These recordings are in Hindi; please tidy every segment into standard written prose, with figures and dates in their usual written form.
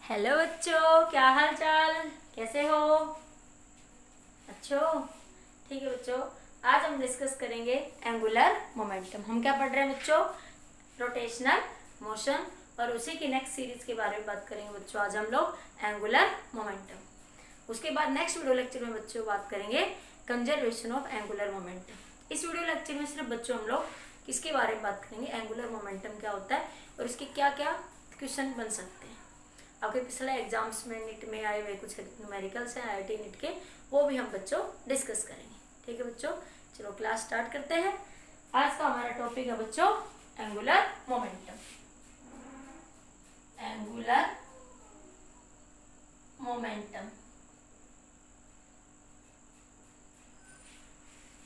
हेलो बच्चों, क्या हाल चाल, कैसे हो? अच्छो। ठीक है बच्चों, आज हम डिस्कस करेंगे एंगुलर मोमेंटम। हम क्या पढ़ रहे हैं बच्चों? रोटेशनल मोशन, और उसी की नेक्स्ट सीरीज के बारे में बात करेंगे बच्चों। आज हम लोग एंगुलर मोमेंटम। उसके बाद नेक्स्ट वीडियो लेक्चर में बच्चों बात करेंगे कंजर्वेशन ऑफ एंगुलर मोमेंटम। इस वीडियो लेक्चर में सिर्फ बच्चों हम लोग किसके बारे में बात करेंगे? एंगुलर मोमेंटम क्या होता है और इसके क्या क्या क्वेश्चन बन सकते हैं। आपके पिछले एग्जाम्स में नीट में आए हुए कुछ न्यूमेरिकल्स हैं आईआईटी नीट के, वो भी हम बच्चों डिस्कस करेंगे। ठीक है बच्चों, चलो क्लास स्टार्ट करते हैं। आज का हमारा टॉपिक है बच्चों angular momentum. Angular momentum.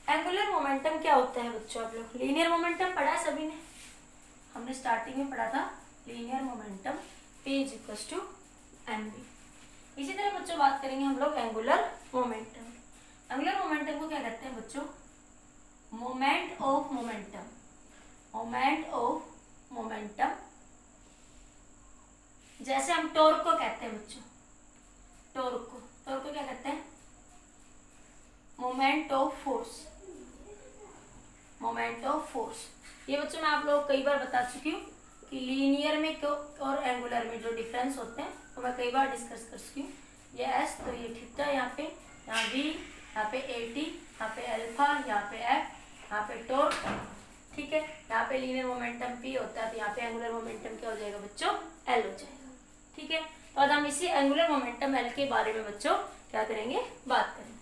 Angular momentum क्या होता है बच्चों? आप लोग लीनियर मोमेंटम पढ़ा है सभी ने, हमने स्टार्टिंग में पढ़ा था linear momentum P is equal to mv। इसी तरह बच्चों बात करेंगे हम लोग एंगुलर मोमेंटम। एंगुलर मोमेंटम को क्या कहते हैं बच्चों? Moment of momentum. Moment of momentum, जैसे हम टॉर्क को कहते हैं बच्चों। टॉर्क को क्या कहते हैं? Moment of force. Moment of force. ये बच्चों मैं आप लोगों को कई बार बता चुकी हूँ कि लीनियर में और एंगुलर में जो डिफरेंस होते हैं वो मैं कई बार डिस्कस कर चुकी हूँ। ये एस तो ये थीटा, यहाँ पे यहाँ वी, यहाँ पे एटी, यहाँ पे अल्फा, यहाँ पे एफ, यहाँ पे टॉर्क। ठीक है, यहाँ पे लीनियर मोमेंटम पी होता है, तो यहाँ पे एंगुलर मोमेंटम क्या हो जाएगा बच्चों? एल हो जाएगा। ठीक है, तो आज हम इसी एंगुलर मोमेंटम एल के बारे में बच्चों क्या करेंगे? बात करेंगे।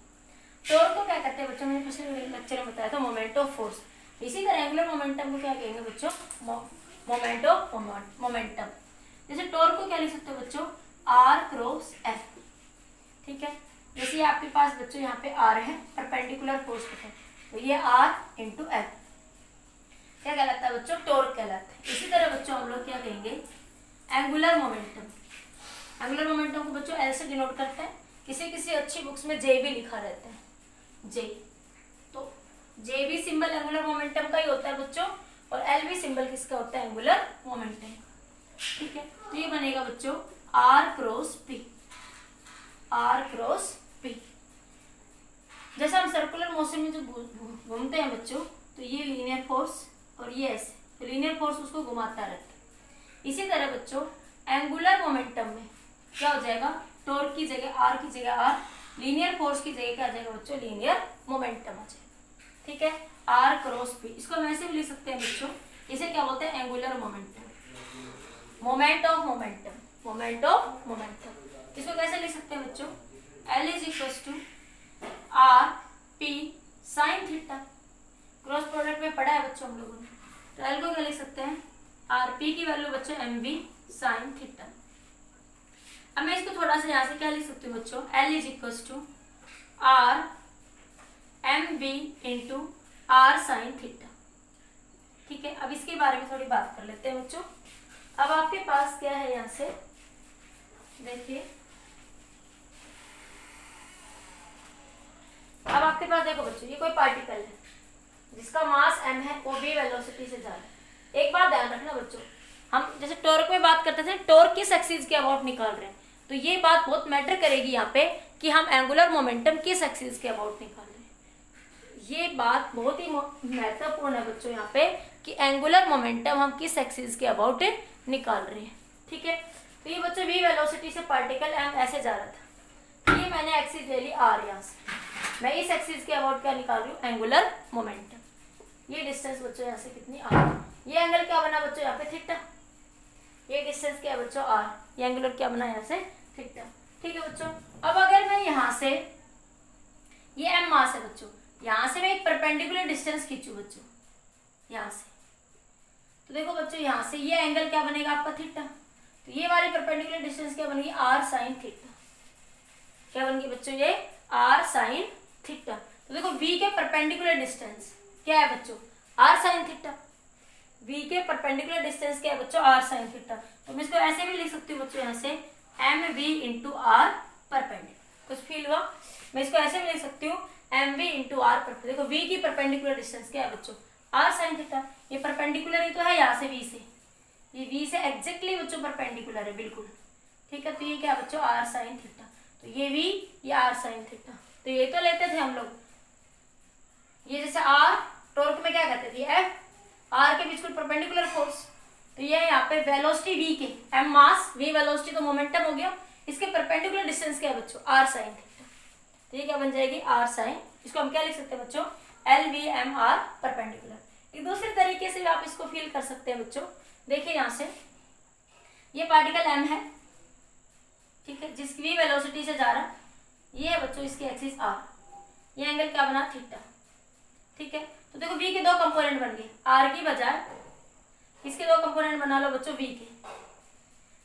टॉर्क को क्या कहते हैं बच्चों? मैंने पिछले लेक्चर में बताया था मोमेंट ऑफ फोर्स। इसी तरह एंगुलर मोमेंटम को क्या कहेंगे बच्चों? Moment of momentum. जैसे टॉर्क को क्या लिख सकते हो बच्चों? R cross F. ठीक है, जैसे आपके पास बच्चों यहाँ पे आर है, परपेंडिकुलर फोर्स है, तो ये आर इंटू एफ क्या कहलाता है बच्चों? टॉर्क कहलाता है। इसी तरह बच्चों हम लोग क्या कहेंगे? Angular momentum. एंगुलर मोमेंटम को बच्चों एल से डिनोट करते हैं। किसी किसी अच्छी बुक्स में जे भी लिखा रहता है, जे। तो जे भी सिंबल एंगुलर मोमेंटम का ही होता है बच्चों, और एल भी सिंबल किसका होता है? Angular momentum. ठीक है, तो ये बनेगा बच्चों R cross P. R cross P. जैसे हम सर्कुलर मोशन में जो घूमते हैं बच्चों, तो ये लीनियर फोर्स और ये ऐसे, तो लीनियर फोर्स उसको घुमाता रहता है। इसी तरह बच्चों एंगुलर मोमेंटम में क्या हो जाएगा? टॉर्क की जगह आर की जगह आर, लीनियर फोर्स की जगह क्या आ जाएगा बच्चों? लीनियर मोमेंटम आ जाएगा। ठीक है, आर क्रॉस पी। इसको हम ऐसे भी लिख सकते हैं बच्चों, इसे क्या बोलते हैं? Angular momentum. Moment of momentum. Moment of momentum. इसको कैसे लिख सकते हैं बच्चों? L is equal to R P sine theta. Cross product में पढ़ा है बच्चों हम लोगों ने, तो एल को क्या लिख सकते हैं? आर पी की वैल्यू बच्चों एम वी साइन थीटा। अब मैं इसको थोड़ा सा यहाँ से क्या लिख सकती हूँ बच्चों? L is equal to R M V into R sine theta. ठीक है, अब इसके बारे में थोड़ी बात कर लेते हैं बच्चों। अब आपके पास क्या है? यहाँ से देखिए, अब आपके पास देखो बच्चों, ये कोई पार्टिकल है जिसका मास m है, वो भी वेलोसिटी से जा रहा है। एक बात ध्यान रखना बच्चों, हम जैसे टॉर्क में बात करते थे, टॉर्क किस एक्सिस के अबाउट निकाल रहे हैं, तो ये बात बहुत मैटर करेगी यहाँ पे कि हम एंगुलर मोमेंटम किस एक्सिस के अबाउट निकाल रहे हैं। ये बात बहुत ही महत्वपूर्ण है बच्चों यहाँ पे कि एंगुलर मोमेंटम हम किस एक्सिस के अबाउट निकाल रहे हैं। ठीक है, तो ये बच्चों v वेलोसिटी से पार्टिकल m ऐसे जा रहा था, तो ये मैंने एक्सिस ले ली r। यहाँ से मैं इस एक्सिस के अबाउट क्या निकाल रही हूँ? Angular momentum. ये डिस्टेंस बच्चों यहाँ से कितनी r, ये एंगल क्या बना बच्चों? यहाँ पे थीटा। ये डिस्टेंस क्या है बच्चों? r। ये एंगुलर क्या बना? यहाँ से थीटा। ठीक है बच्चों, अब अगर मैं यहाँ से, ये m मास है बच्चों, यहाँ से मैं एक परपेंडिकुलर डिस्टेंस खींचू बच्चों यहाँ से, तो देखो बच्चों यहाँ से ये एंगल क्या बनेगा आपका? थीटा। तो ये वाली परपेंडिकुलर डिस्टेंस क्या बनेगी? R sine theta. क्या बनेगी बच्चों? ये आर साइन थीटा। तो देखो v के परपेंडिकुलर डिस्टेंस क्या है बच्चों? R sine theta. v के परपेंडिकुलर डिस्टेंस क्या है बच्चों? R sine theta. तो मैं इसको ऐसे भी लिख सकती हूँ बच्चों यहाँ से M V into R perpendicular. कुछ फील हुआ? मैं इसको ऐसे भी लिख सकती हूँ M V into R perpendicular. देखो v की परपेंडिकुलर डिस्टेंस क्या है बच्चों? R sine theta. ये परपेंडिकुलर ही तो है यहाँ से v से, ये v से एग्जैक्टली बच्चों परपेंडिकुलर है बिल्कुल। ठीक है, तो ये क्या बच्चों आर साइन थीटा, तो ये v ये आर साइन थीटा, तो ये तो लेते थे हम लोग, ये जैसे आर टॉर्क में क्या कहते थे एफ, आर के बीच कोई परपेंडिकुलर फोर्स, तो ये यहाँ पे वेलोसिटी v के, m मास v वेलोसिटी तो मोमेंटम हो गया, इसके परपेंडिकुलर डिस्टेंस क्या है बच्चों आर साइन थीटा, तो ये क्या बन जाएगी आर साइन, इसको हम क्या लिख सकते हैं बच्चों L V M R perpendicular. एक दूसरे तरीके से भी आप इसको फील कर सकते हैं बच्चों, देखिए यहाँ से ये पार्टिकल m है, ठीक है, जिसकी v वेलोसिटी से जा रहा, ये है बच्चों इसकी एक्सिस r, ये एंगल क्या बना थीटा, ठीक है, तो देखो v के दो कंपोनेंट बन गए, r की बजाय इसके दो कंपोनेंट बना लो बच्चों v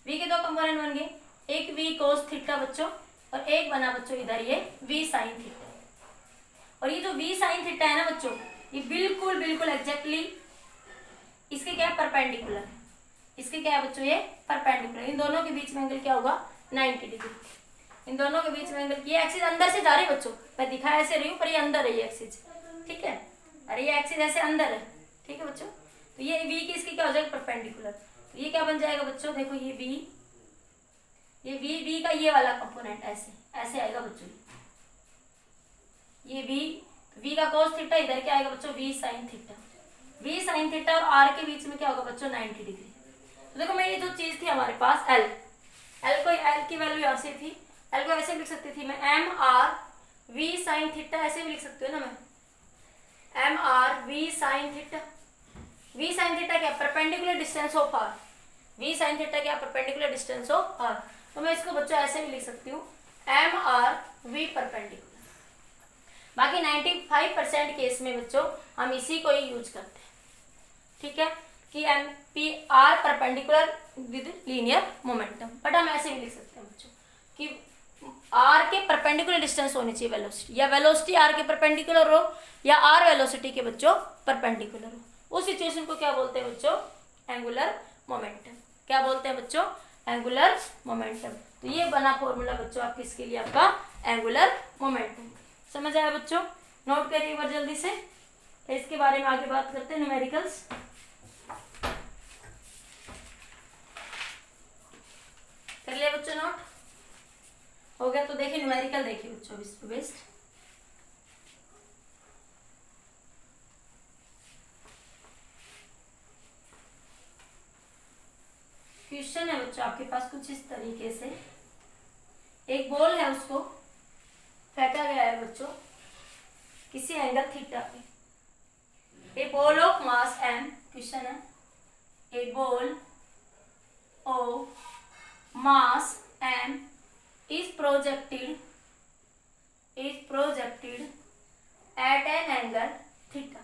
के दो कंपोनेंट बन गए, एक v cos थीटा बच्चों और एक बना बच्चों इधर ये v sin थीटा, और ये जो v sin थीटा है ना बच्चों, ये बिल्कुल बिल्कुल एग्जैक्टली इसके क्या है परपेंडिकुलर, इसके क्या है बच्चों ये परपेंडिकुलर, इन दोनों के बीच में एंगल क्या होगा 90 डिग्री, इन दोनों के बीच में एंगल, ये एक्सिस अंदर से जा रही है बच्चों, मैं दिखा ऐसे रही हूँ पर ये अंदर है ये एक्सिस, ठीक है, अरे ये एक्सिस ऐसे अंदर है, ठीक है बच्चों, तो ये v की इसकी क्या हो जाएगा परपेंडिकुलर, तो ये क्या बन जाएगा बच्चों, देखो ये v का ये वाला कंपोनेंट ऐसे ऐसे आएगा बच्चों, ये v का cos थीटा, इधर क्या आएगा बच्चों v sin theta, v sin theta और r के बीच में क्या होगा बच्चों 90 डिग्री। तो देखो मेरी जो चीज थी हमारे पास l की वैल्यू यहाँ से थी, l को ऐसे लिख सकती थी मैं m r v sin theta, ऐसे भी लिख सकती हूँ ना मैं m r v sin theta, v sin theta क्या perpendicular distance of r, v sin theta क्या परपेंडिकुलर डिस्टेंस ऑफ r, तो मैं इसको बच्चों ऐसे भी लिख सकती हूँ एम आर v परपेंडिकुलर। बाकी 95% केस में बच्चों हम इसी को ही यूज करते हैं, ठीक है, कि M P R perpendicular with linear momentum, but हम ऐसे भी लिख सकते हैं बच्चों कि आर के परपेंडिकुलर डिस्टेंस होनी चाहिए वेलोसिटी, या वेलोसिटी आर के परपेंडिकुलर हो या आर वेलोसिटी के बच्चों परपेंडिकुलर हो, उस सिचुएशन को क्या बोलते हैं बच्चों एंगुलर मोमेंटम, क्या बोलते हैं बच्चों एंगुलर मोमेंटम। तो ये बना फॉर्मूला बच्चों आप किसके लिए आपका एंगुलर मोमेंटम, समझ आया बच्चों, नोट करिए एक बार जल्दी से, तो इसके बारे में आगे बात करते हैं न्यूमेरिकल्स। कर लिया बच्चों नोट, हो गया, तो देखिए न्यूमेरिकल देखिए बच्चों इसको बेस्ड, क्वेश्चन है बच्चों आपके पास कुछ इस तरीके से, एक बॉल है उसको फेंका गया है बच्चों किसी एंगल थीटा पे, a ball of mass m, question है a ball of mass m is projected at an angle theta,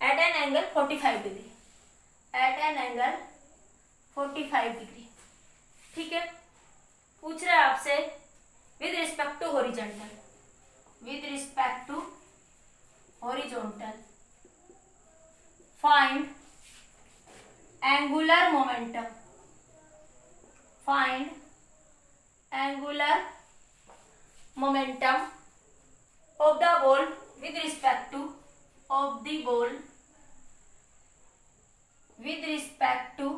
at an angle 45 degree, at an angle 45 degree, ठीक है, पूछ रहा है आपसे with respect to horizontal, with respect to horizontal find angular momentum, find angular momentum of the ball with respect to, of the ball with respect to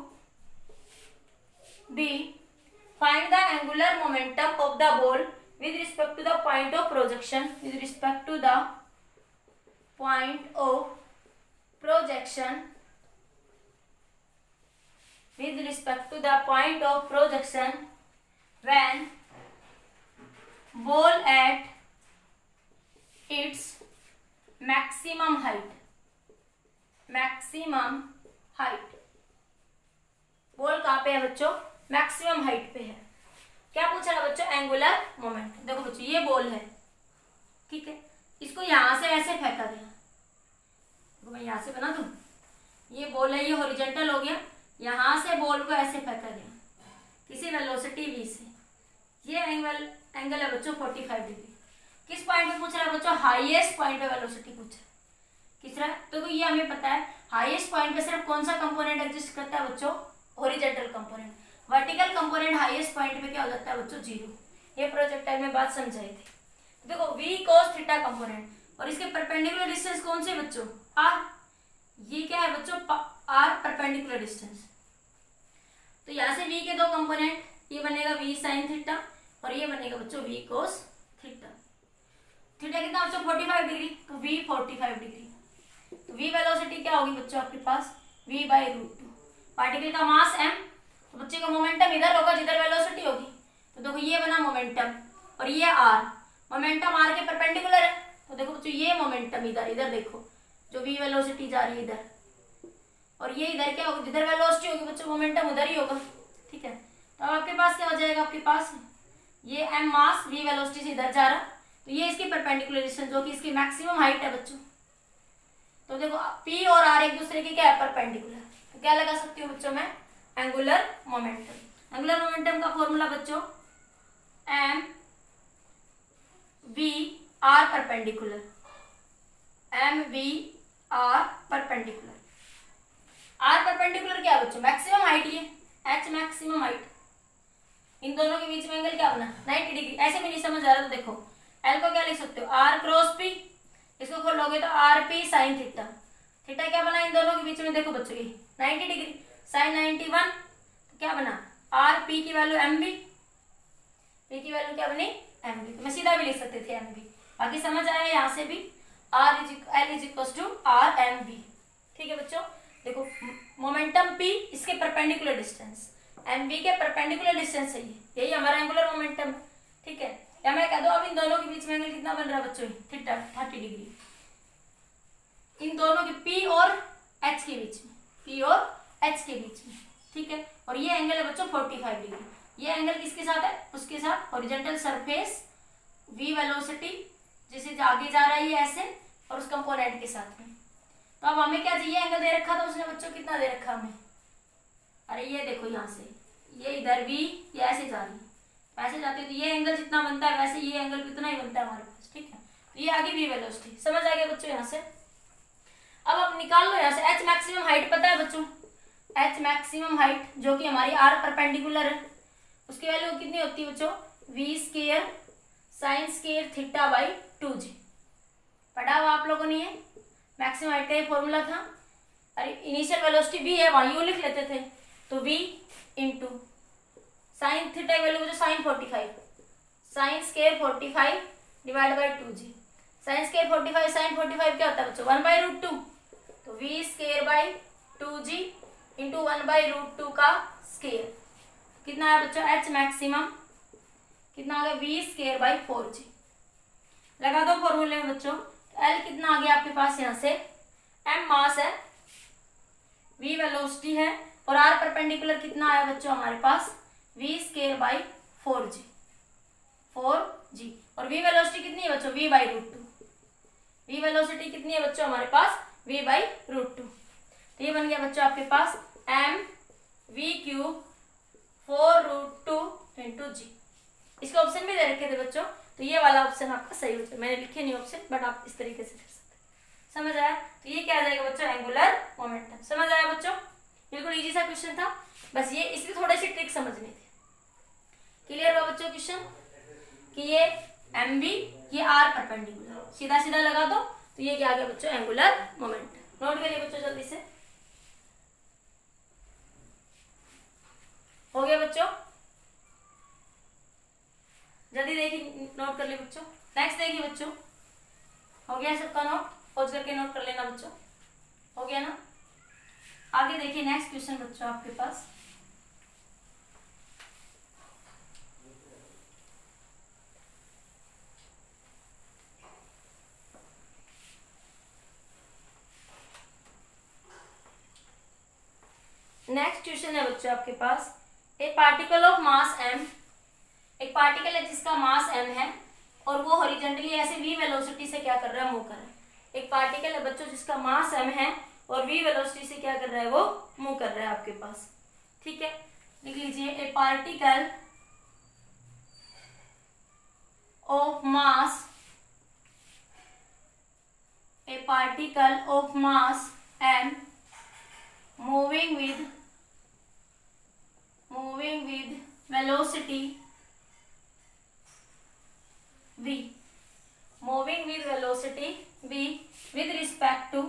B, find the angular momentum of the ball with respect to the point of projection, with respect to the point of projection, with respect to the point of projection when ball at its maximum height, maximum height, ball कहाँ पे है बच्चों मैक्सिमम हाइट पे है, क्या पूछ रहा है बच्चों एंगुलर मोमेंट। देखो बच्चों ये बॉल है, ठीक है, इसको यहां से ऐसे फेंका गया, तो मैं यहां से बना दूं, ये बॉल है, ये हॉरिजॉन्टल हो गया, यहां से बॉल को ऐसे फेंका गया किसी वेलोसिटी v से, ये एंगल है बच्चों 45 डिग्री, किस पॉइंट पे पूछ रहा है बच्चों हाईएस्ट पॉइंट पे वेलोसिटी पूछ रहा है, किस रहा है, तो ये हमें पता है हाईएस्ट पॉइंट पे सिर्फ कौन सा कंपोनेंट एग्जिस्ट करता है बच्चों horizontal component, vertical component highest point पे क्या हो जाता है बच्चों 0, ये प्रोजेक्टाइल में बात समझाई थी। देखो v cos थीटा कंपोनेंट और इसके परपेंडिकुलर डिस्टेंस कौन से बच्चों r, ये क्या है बच्चों r परपेंडिकुलर डिस्टेंस, तो यहाँ से v के दो कंपोनेंट, ये बनेगा v sin थीटा और ये बनेगा बच्चों v cos थीटा। थीटा कितना बच्चों 45 डिग्री, तो v 45 डिग्री। तो v वेलोसिटी क्या होगी बच्चों आपके पास v/√2। पार्टिकल का मास m, तो बच्चे का मोमेंटम इधर होगा जिधर वेलोसिटी होगी। तो देखो ये बना मोमेंटम और ये r, मोमेंटम r के परपेंडिकुलर है। तो देखो बच्चों ये मोमेंटम इधर देखो जो v वेलोसिटी जा रही है इधर, और ये इधर क्या होगा जिधर वेलोसिटी होगी बच्चों मोमेंटम उधर ही होगा। ठीक है, तो अब आपके पास क्या हो जाएगा, आपके पास ये m मास v वेलोसिटी से इधर जा रहा, तो ये इसकी परपेंडिकुलर डिस्टेंस जो कि इसकी मैक्सिमम हाइट है बच्चों। तो देखो p और r एक दूसरे के क्या है परपेंडिकुलर, तो क्या लगा सकती हूँ बच्चों मैं एंगुलर मोमेंटम। एंगुलर मोमेंटम का फॉर्मूला बच्चों m v r perpendicular, m v r perpendicular. r perpendicular क्या है बच्चों मैक्सिमम हाइट, ये h मैक्सिमम हाइट, इन दोनों के बीच में एंगल क्या बना 90 डिग्री। ऐसे भी नहीं समझ आ रहा तो देखो l को क्या लिख सकते हो r क्रॉस p, इसको खोलोगे तो r p sin theta. Theta क्या बना इन दोनों के बीच में देखो बच्चों ये 90 डिग्री, sin 91 तो क्या बना r p की वैल्यू mv, p की वैल्यू क्या बनी mv। तो मैं सीधा भी लिख सकते थे mv, बाकी समझ आया यहाँ से भी l = r mv। ठीक है बच्चों, देखो मोमेंटम p इसके परपेंडिकुलर डिस्टेंस mv के परपेंडिकुलर डिस्टेंस है, यही हमारा एंगुलर मोमेंटम है। ठीक है, या मैं कह दो अब इन दोनों के बीच में एंगल कितना बन रहा है बच्चों थीटा 30 डिग्री, इन दोनों के p और h के बीच में, p और h के बीच में। ठीक है, और ये एंगल है बच्चों 45 डिग्री। ये एंगल किसके साथ है, उसके साथ हॉरिजॉन्टल सरफेस v वेलोसिटी जिसे आगे जा रहा है ये ऐसे, और उस कंपोनेंट के साथ में। तो अब हमें क्या चाहिए, एंगल दे रखा था उसने बच्चों, कितना दे रखा हमें, अरे ये देखो यहाँ से ये इधर v ये ऐसे जा रही है, ऐसे जाती है तो ये एंगल जितना बनता है वैसे ये एंगल कितना ही बनता है हमारे पास। ठीक है, तो ये आगे v वेलोसिटी, समझ आ गया बच्चों यहाँ से। अब आप निकाल लो यहाँ से h मैक्सिमम हाइट, पता है बच्चों h मैक्सिमम हाइट जो कि हमारी r परपेंडिकुलर है, उसकी वैल्यू कितनी होती है बच्चों v² sin² θ/2g। पढ़ा हुआ आप लोगों ने ये मैक्सिमम हाइट का ये फॉर्मूला था। अरे इनिशियल वेलोसिटी v है वहां यू लिख लेते थे, तो v इंटू साइन थीटा की value sine 45, sin² 45 divide by 2g। sin² 45 sin 45 क्या होता है बच्चों 1/√2, तो v²/2g इंटू 1/√2 का स्केयर कितना है बच्चों h मैक्सिमम कितना आ गया v²/4g। लगा दो फॉर्मूले में बच्चों, तो l कितना आ गया आपके पास यहाँ से, m मास है, v वेलोसिटी है, और r परपेंडिकुलर कितना आया बच्चों हमारे पास v²/4g, 4g। और v वेलोसिटी कितनी है बच्चों v/√2, v वेलोसिटी कितनी है बच्चों हमारे पास v/√2। तो ये बन गया बच्चों आपके पास m v³ 4√2 इंटू g। इसके ऑप्शन भी दे रखे थे बच्चों, तो ये वाला ऑप्शन आपका सही हो जाए, मैंने लिखे नहीं ऑप्शन बट आप इस तरीके से कर सकते हैं। समझ आया, तो ये क्या आ जाएगा बच्चों एंगुलर मोमेंटम। समझ आया बच्चों, बिल्कुल इजी सा क्वेश्चन था, बस ये इसकी थोड़ी सी ट्रिक समझनी थी। क्लियर हुआ बच्चों क्वेश्चन कि ये mv ये r परपेंडिकुलर, सीधा सीधा लगा दो तो ये क्या आ गया बच्चों एंगुलर मोमेंटम। नोट करिए बच्चों जल्दी से, हो गया बच्चों, जल्दी देखिए नोट कर ले बच्चों। नेक्स्ट देखिए बच्चों, हो गया सबका नोट, पॉज करके नोट कर लेना बच्चों, हो गया ना। आगे देखिए नेक्स्ट क्वेश्चन बच्चों आपके पास, नेक्स्ट क्वेश्चन है बच्चों आपके पास, a particle of mass m, एक पार्टिकल है जिसका मास m है और वो हॉरिजॉन्टली ऐसे v वेलोसिटी से क्या कर रहा है मूव कर रहा है। एक पार्टिकल है बच्चों जिसका मास m है और v वेलोसिटी से क्या कर रहा है वो मूव कर रहा है आपके पास। ठीक है, लिख लीजिए ए particle of mass, A particle of mass m moving with velocity v, moving with velocity v with respect to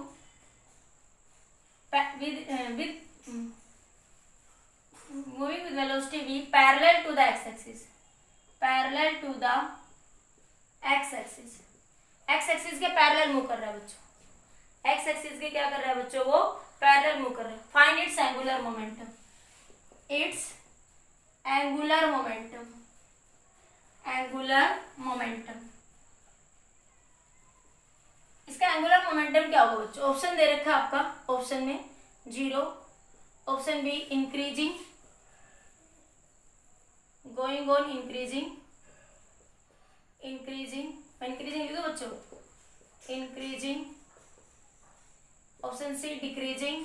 moving with velocity v parallel to the X axis, parallel to the X axis, X axis के पैरेलल मूव कर रहा है बच्चों, एक्स एक्सिस के क्या कर रहा है बच्चों, वो पैरेलल मूव कर रहा है। Find its angular momentum, it's angular momentum, angular momentum, इसका एंगुलर मोमेंटम क्या होगा बच्चों? ऑप्शन दे रखा है आपका, ऑप्शन में 0, option B increasing, going on increasing, increasing, increasing लिखो बच्चों, increasing, option C decreasing,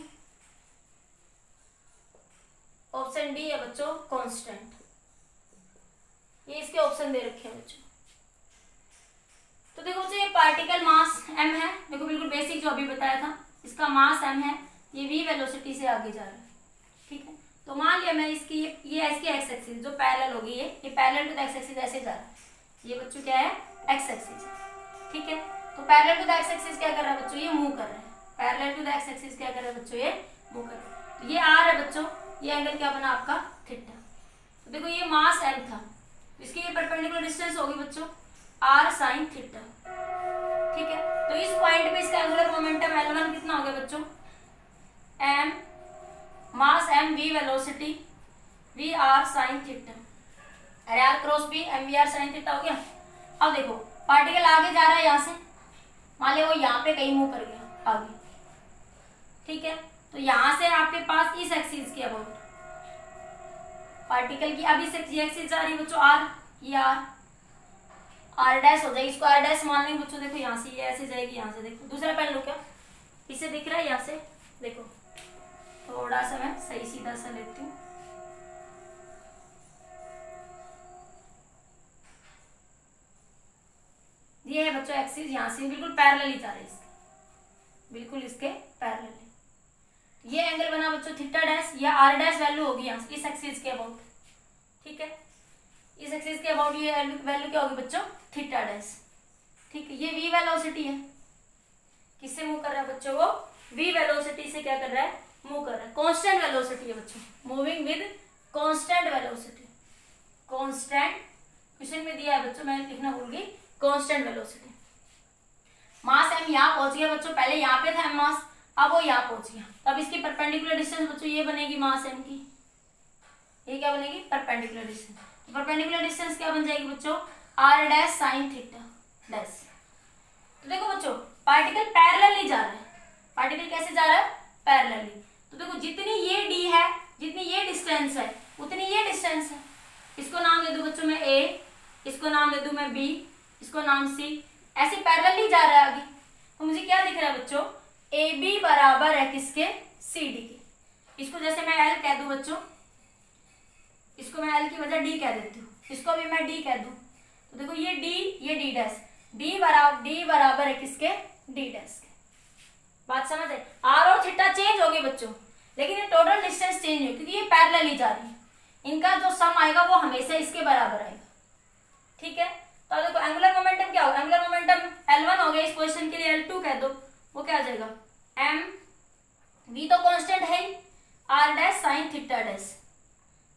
option D है बच्चों कांस्टेंट। ये इसके ऑप्शन दे रखे हैं बच्चों। तो देखो बच्चों ये पार्टिकल मास m है, देखो बिल्कुल बेसिक जो अभी बताया था, इसका मास m है, ये v वेलोसिटी से आगे जा रहा है, ठीक है। तो मान लिया मैं इसकी ये इसकी एक्स एक्सिस जो पैरेलल होगी, ये parallel to the X axis ऐसे जा रहा है, ये बच्चों क्या है, एक्स एक्सिस, ठीक है। तो parallel to the X axis क्या कर रहा है बच्चों, ये मूव कर रहा है, parallel to the X axis क्या कर रहा है बच्चों, ये मूव कर रहा है। तो ये r है बच्चों, ये एंगल क्या बना आपका, थीटा। तो देखो ये मास m था, इसकी ये परपेंडिकुलर डिस्टेंस होगी बच्चों r sin थीटा, ठीक है। तो इस पॉइंट पे इसका एंगुलर मोमेंटम L1 कितना हो गया बच्चों, m मास m v velocity v r sin theta, अरे r cross b m v r sin theta हो गया। अब देखो पार्टिकल आगे जा रहा है यहाँ से, मान लो वो यहाँ पे कहीं मूव कर गया आगे, ठीक है। तो यहाँ से आपके पास इस एक्सिस के अबाउट पार्टिकल की अब इस एक्सिस जा रही है बच्चों r, ये r डैश हो जाएगी, इसको r डैश मान लेंगे बच्चों। देखो यहाँ से ये ऐसे जाएगी, यहाँ से देखो दूसरा पेन लो, क्या इसे दिख रहा है, यहाँ से देखो थोड़ा सा मैं सही सीधा सा लेती हूँ, ये है बच्चों एक्सिस, यहाँ से बिल्कुल पैरेलल ही जा रहे हैं इसके, बिल्कुल इसके पैरेलल है। ये एंगल बना बच्चों थीटा डैश, या r डैश वैल्यू होगी यहाँ से इस एक्सिस के अबाउट, ठीक है। इस एक्सिस के अबाउट ये वैल्यू क्या होगी बच्चों, थीटा डैश, ठीक है। ये v वेलोसिटी है, किससे मूव कर रहा है बच्चों, वो v वेलोसिटी से क्या कर रहा है, मूव कर रहा है। कांस्टेंट वेलोसिटी है बच्चों, moving with constant velocity, constant question में दिया है बच्चों, मैं लिखना भूल गई, कांस्टेंट वेलोसिटी। मास m यहाँ पहुंच गया बच्चों, पहले यहाँ पे था m मास, अब वो यहाँ पहुंच गया, अब इसकी परपेंडिकुलर डिस्टेंस बच्चों ये बनेगी मास m की, ये क्या बनेगी, परपेंडिकुलर डिस्टेंस। परपेंडिकुलर डिस्टेंस क्या बन जाएगी बच्चों, r dash sine theta dash. तो देखो बच्चों पार्टिकल पैरेलली जा रहा है, पार्टिकल कैसे जा रहा है, पैरेलली। तो देखो जितनी ये d है, जितनी ये डिस्टेंस है, उतनी ये डिस्टेंस है। इसको नाम दे दूं बच्चों मैं a, इसको नाम दे दूं मैं b, इसको नाम c, ऐसे पैरेलली जा रहा है आगे। तो मुझे क्या दिख रहा है बच्चों, AB बराबर है किसके, CD के। इसको जैसे मैं L कह दूं बच्चों, इसको मैं L की वजह D कह देती हूँ, इसको भी मैं D कह दूं। तो देखो ये D, ये D डैश, D बराबर है किसके, D डैश के। बात समझ है, R और थीटा चेंज हो गए बच्चों, लेकिन ये टोटल डिस्टेंस चेंज नहीं, क्योंकि ये पैरेलल ही जा रही है, इनका जो सम आएगा वो हमेशा इसके बराबर आएगा, ठीक है। तो देखो एंगुलर मोमेंटम क्या होगा, एंगुलर मोमेंटम L1 हो गया, इस पोजीशन के लिए L2 कह दो, वो क्या आ जाएगा, m v तो कांस्टेंट है ही, r dash sine theta dash,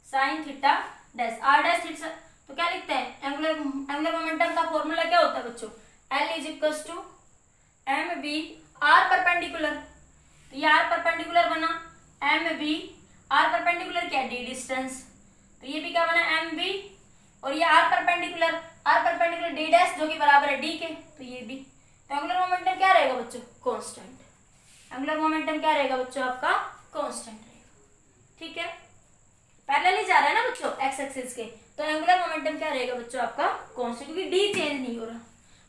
sine theta dash r dash theta. तो क्या लिखते हैं, एंगुलर मोमेंटम का फॉर्मूला क्या होता है बच्चों, L is equals to m v r perpendicular, तो ये r परपेंडिकुलर बना, m v r परपेंडिकुलर क्या, d डिस्टेंस, तो ये भी क्या बना m v, और ये r परपेंडिकुलर d डैश जो कि बराबर है d के, तो ये भी। तो एंगुलर मोमेंटम क्या रहेगा बच्चों, कांस्टेंट। एंगुलर मोमेंटम क्या रहेगा बच्चों आपका, कांस्टेंट रहेगा, ठीक है। पैरेलल ही जा रहा है ना बच्चों एक्स एक्सिस के, तो एंगुलर मोमेंटम क्या रहेगा बच्चों आपका, कांस्टेंट, क्योंकि d चेंज नहीं हो रहा,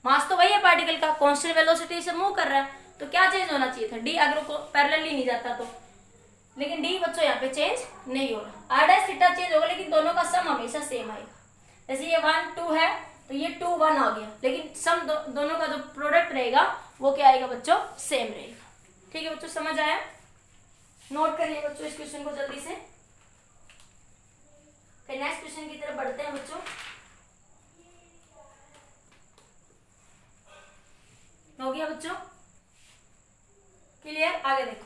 मास तो वही है पार्टिकल का, कांस्टेंट वेलोसिटी से मूव कर रहा है, तो क्या चेंज होना चाहिए था, d अगर पैरेलल ही नहीं जाता तो, लेकिन d बच्चों यहाँ पे चेंज नहीं हो रहा। r डैश थीटा चेंज होगा, लेकिन दोनों का सम हमेशा सेम आएगा। जैसे ये 1 2 है, तो ये 2 1 आ गया, लेकिन सम दोनों का जो प्रोडक्ट रहेगा वो क्या आएगा बच्चों, सेम रहेगा, ठीक है बच्चों। समझ आया, नोट करिए बच्चों इस क्वेश्चन को जल्दी से, फिर नेक्स्ट क्वेश्चन की तरफ बढ़ते हैं बच्चों। हो गया बच्चों क्लियर, आगे देखो।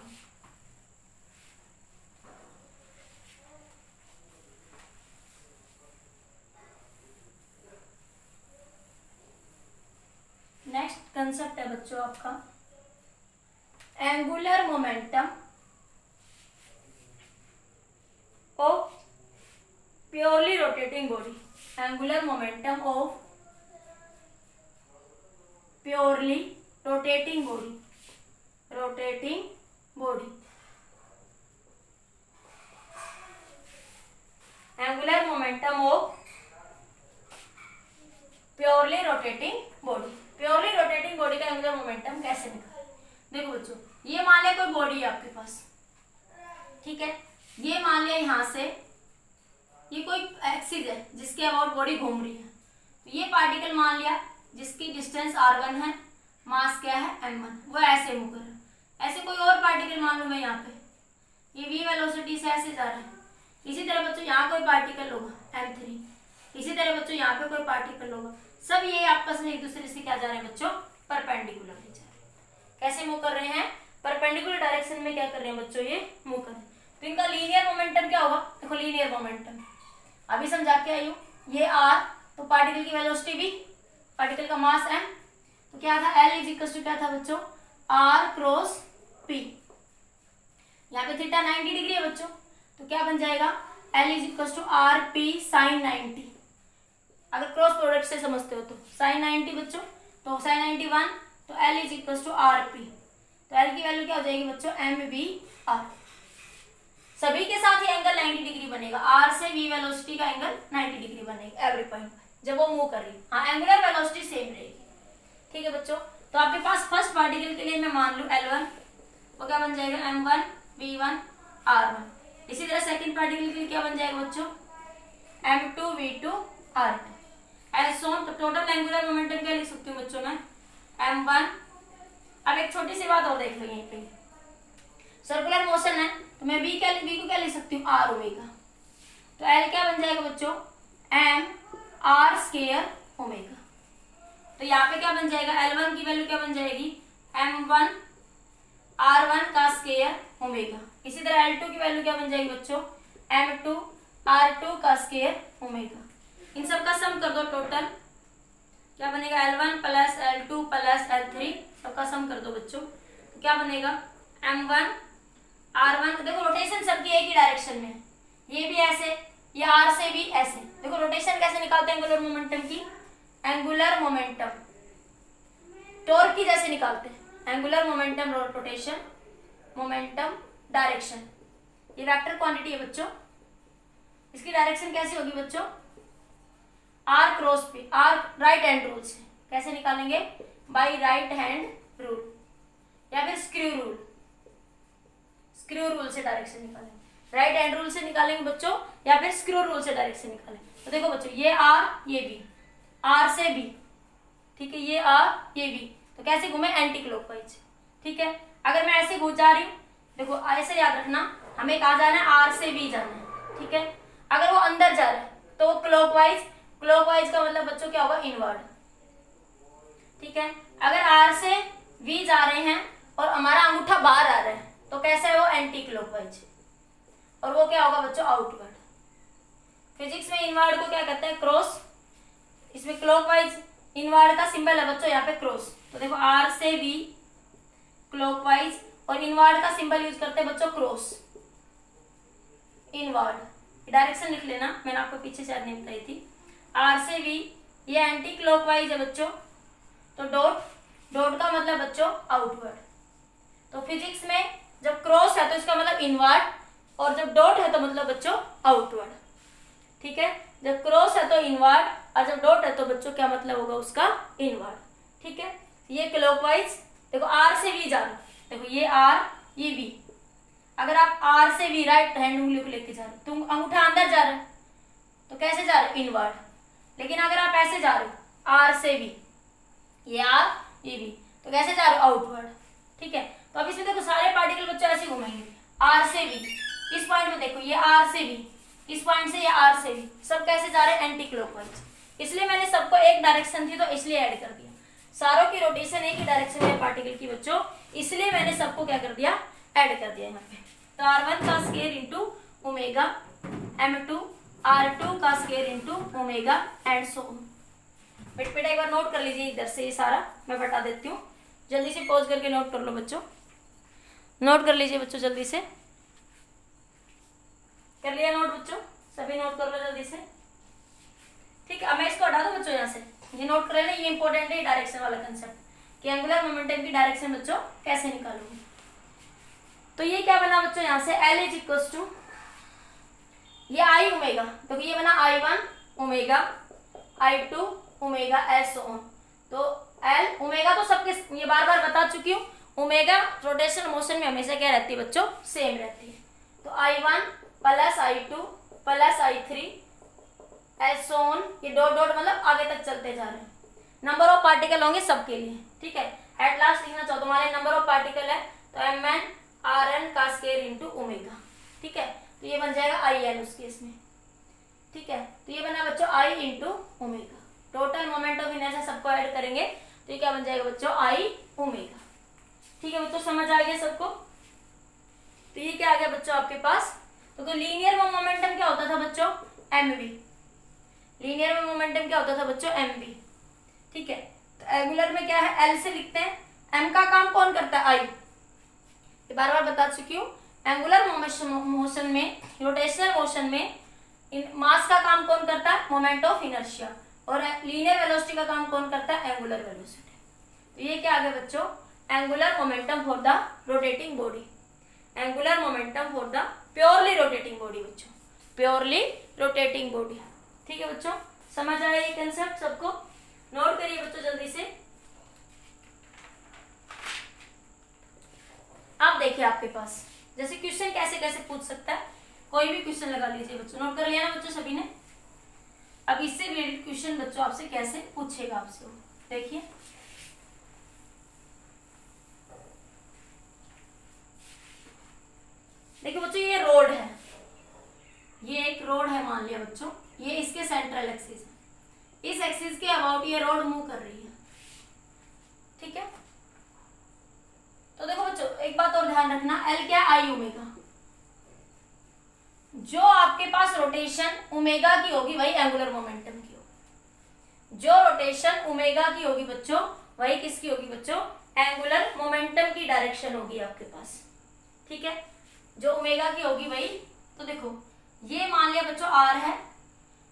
कंसेप्ट है बच्चों आपका angular momentum of purely rotating body. Angular momentum of purely rotating body, rotating body. Angular momentum of purely rotating body. Purely rotating body का एंगुलर मोमेंटम कैसे निकालें? देखो बच्चों, ये मान लिया कोई बॉडी है आपके पास, ठीक है, ये मान लिया यहां से ये कोई एक्सिस है जिसके अबाउट बॉडी घूम रही है, तो ये पार्टिकल मान लिया जिसकी डिस्टेंस r1 है, मास क्या है m1, वो ऐसे मूव कर रहा है। ऐसे कोई और पार्टिकल मान लो मैं यहाँ पे, ये v वेलोसिटी से ऐसे जा रहा है। इसी तरह बच्चों यहाँ कोई पार्टिकल होगा m3, इसी तरह बच्चों यहाँ पे कोई पार्टिकल होगा, सब ये आपस में एक दूसरे से क्या जा रहे हैं बच्चों, परपेंडिकुलर जा रहे हैं। कैसे मूव कर रहे हैं? परपेंडिकुलर डायरेक्शन में क्या कर रहे हैं बच्चों, ये मूव कर रहे हैं। तो इनका लीनियर मोमेंटम क्या होगा? देखो लीनियर मोमेंटम अभी समझा के आई हूँ, ये r, तो पार्टिकल की वेलोसिटी v, पार्टिकल का मास m, तो क्या था L इज इक्वल टू क्या था बच्चों, r क्रॉस p। यहाँ पे थीटा 90 डिग्री है बच्चों, तो क्या बन जाएगा L is equal to R P sine 90। अगर क्रॉस प्रोडक्ट से समझते हो तो साइन 90 बच्चों, तो साइन 91, तो L is equal to R P, तो L की वैल्यू क्या हो जाएगी बच्चों, एम वी आर। सभी के साथ ये एंगल 90 डिग्री बनेगा, r से v वेलोसिटी का एंगल 90 डिग्री बनेगा एवरी पॉइंट जब वो मूव कर रही है। हाँ, एंगुलर वेलोसिटी सेम रहेगी, ठीक है बच्चों। तो आपके पास फर्स्ट पार्टिकल के लिए मैं मान लूं L1, वो क्या बन जाएगा m1 v1 r1। इसी तरह सेकंड पार्टिकल के लिए क्या बन जाएगा बच्चों, m2 v2 r2 एज सोन। तो टोटल एंगुलर मोमेंटम क्या लिख सकती हूँ बच्चों मैं, m1। अब एक छोटी सी बात और देख लो, यहीं पे सर्कुलर मोशन है तो मैं v को क्या लिख सकती हूँ, r ओमेगा। तो L क्या बन जाएगा बच्चों, m r स्क्वायर ओमेगा। तो यहाँ पे क्या बन जाएगा, L1 की वैल्यू क्या बन जाएगी, m1 r1 का स्क्वायर ओमेगा। इसी तरह L2 की वैल्यू क्या बन जाएगी बच्चों, m2 r2 का स्क्वायर ओमेगा। इन सब का सम कर दो, टोटल क्या बनेगा, L1 plus L2 plus L3, सबका सम कर दो बच्चों, तो क्या बनेगा m1 r1। देखो रोटेशन सबकी एक ही डायरेक्शन में, ये भी ऐसे, ये r से भी ऐसे। देखो रोटेशन कैसे निकालते हैं एंगुलर मोमेंटम की, एंगुलर मोमेंटम टॉर्क की जैसे निकालते हैं, angular momentum rotation momentum direction, ये वेक्टर क्वांटिटी है बच्चों। इसकी डायरेक्शन कैसी होगी बच्चों, r क्रॉस पे, r राइट हैंड रूल से। कैसे निकालेंगे, बाय राइट हैंड रूल या फिर स्क्रू रूल, स्क्रू रूल से डायरेक्शन निकालेंगे। राइट हैंड रूल से निकालेंगे बच्चों या फिर स्क्रू रूल से डायरेक्शन निकालेंगे। तो देखो बच्चों, ये r ये b, r से b, ठीक है, ये r ये b, तो कैसे घूमे, एंटी क्लॉकवाइज, ठीक है। अगर मैं ऐसे घूम जा रही हूँ, देखो ऐसे याद रखना, हमें कहाँ जाना है, r से b जाना है, ठीक है। अगर वो अंदर जा रहा है तो क्लॉकवाइज, क्लॉकवाइज का मतलब बच्चों क्या होगा, इनवर्ड, ठीक है। अगर r से v जा रहे हैं और हमारा अंगूठा बाहर आ रहा है तो कैसा है वो, एंटी क्लॉकवाइज, और वो क्या होगा बच्चों, आउटवर्ड। फिजिक्स में इनवर्ड को क्या कहते हैं, क्रॉस। इसमें क्लॉकवाइज इनवर्ड का सिंबल है बच्चों यहाँ पे क्रॉस। तो देखो r से v क्लॉकवाइज, और इनवर्ड का सिंबल यूज करते हैं बच्चों क्रॉस, इनवर्ड। डायरेक्शन लिख लेना, मैंने आपको पीछे शायद नहीं बताई थी। r से v ये एंटी क्लॉकवाइज है बच्चों, तो डॉट, डॉट का मतलब बच्चों आउटवर्ड। तो फिजिक्स में जब क्रॉस है तो इसका मतलब इनवर्ड, और जब डॉट है तो मतलब बच्चों आउटवर्ड, ठीक है। जब क्रॉस है तो इनवर्ड, और जब डॉट है तो बच्चों क्या मतलब होगा उसका, इनवर्ड, ठीक है। ये क्लॉकवाइज, देखो r से v जा रहा है, देखो ये r ये v। अगर आप r से v राइट हैंड उंगली को लेके जा रहे हो, तुम अंगूठा अंदर जा रहा है तो कैसे जा रहे हो, इनवर्ड। लेकिन अगर आप ऐसे जा रहे हो r से v, ये r ये v, तो कैसे जा रहे हो, आउटवर्ड, ठीक है। तो अब इसमें देखो सारे पार्टिकल बच्चों ऐसे घुमाएंगे, r से v, इस पॉइंट में देखो ये r से v, इस पॉइंट से ये r से v, सब कैसे जा रहे हैं, एंटी क्लॉकवाइज। इसलिए मैंने सबको एक डायरेक्शन थी तो इसलिए ऐड कर दिया, सारों की रोटेशन एक ही डायरेक्शन है पार्टिकल की बच्चों, इसलिए मैंने सबको क्या कर दिया, ऐड कर दिया यहाँ पे। तो r1 का square into omega, m2 r2 का square into omega, and so on. बेटा एक बार नोट कर लीजिए इधर से, ये सारा मैं बता देती हूँ, जल्दी से पॉज करके नोट कर लो बच्चों, नोट कर लीजिए बच्चों जल्दी से। कर लिया नोट बच्चों? सभी नोट कर लो जल्दी से। ठीक है, अब मैं इसको हटा दूं बच्चों यहाँ से, ये नोट कर लेना, ये इंपॉर्टेंट है डायरेक्शन वाला कंसेप्ट कि एंगुलर मोमेंटम की डायरेक्शन बच्चों कैसे निकालोगे। तो ये क्या बना बच्चों यहाँ से, L इज इक्वल टू ये आई ओमेगा, तो ये बना I1 omega I2 omega S on. तो L ओमेगा तो सबके ये बार बार बता चुकी हूँ, ओमेगा रोटेशन मोशन में हमेशा क्या रहती है बच्चों, सेम रहती है। तो I1 plus I2 plus I3 S on, ये डॉट डॉट मतलब आगे तक चलते जा रहे हैं, नंबर ऑफ पार्टिकल होंगे सबके लिए। ठीक है, एट लास्ट लिखना चाहो तुम्हारे नंबर ऑफ पार्टिकल है तो mn rn का स्क्वायर इंटू ओमेगा। ठीक है, तो ये बन जाएगा IN उस केस में। ठीक है, तो ये बना बच्चों I into omega, total moment of inertia सबको ऐड करेंगे तो ये क्या बन जाएगा बच्चों, I ओमेगा। ठीक है बच्चों, समझ आ गया सबको? तो ये क्या आ गया बच्चों आपके पास, तो लीनियर में मोमेंटम क्या होता था बच्चों, mv। लीनियर में मोमेंटम क्या होता था बच्चों, mv। ठीक है, तो एंगुलर में क्या है, L से लिखते हैं, m का काम कौन करता है, I। ये बार बार बता चुकी हूँ, एंगुलर मोशन में, रोटेशनल मोशन में मास का काम कौन करता है, मोमेंट ऑफ इनर्शिया, और लीनियर वेलोसिटी का काम कौन करता है, एंगुलर वेलोसिटी। तो ये क्या आ गया बच्चों, angular momentum for the rotating body, angular momentum for the purely rotating body बच्चों, प्योरली रोटेटिंग बॉडी। ठीक है बच्चों, समझ आया ये कंसेप्ट सबको? नोट करिए बच्चों जल्दी से। अब देखिए आपके पास जैसे क्वेश्चन कैसे कैसे पूछ सकता है, कोई भी क्वेश्चन लगा लीजिए बच्चों, नोट कर लिया ना बच्चों सभी ने? अब इससे रिलेटेड क्वेश्चन बच्चों आपसे कैसे पूछेगा आपसे, देखिए देखिए बच्चों, ये रोड है, ये एक रोड है मान लिया बच्चों, ये इसके सेंट्रल एक्सिस है, इस एक्सिस के अबाउट ये रोड मूव कर रही है। ठीक है, तो देखो बच्चों एक बात और ध्यान रखना, L क्या है, I ओमेगा। जो आपके पास रोटेशन ओमेगा की होगी वही एंगुलर मोमेंटम की होगी, जो रोटेशन ओमेगा की होगी बच्चों वही किसकी होगी बच्चों, एंगुलर मोमेंटम की डायरेक्शन होगी आपके पास। ठीक है, जो ओमेगा की होगी वही, तो देखो ये मान लिया बच्चों R है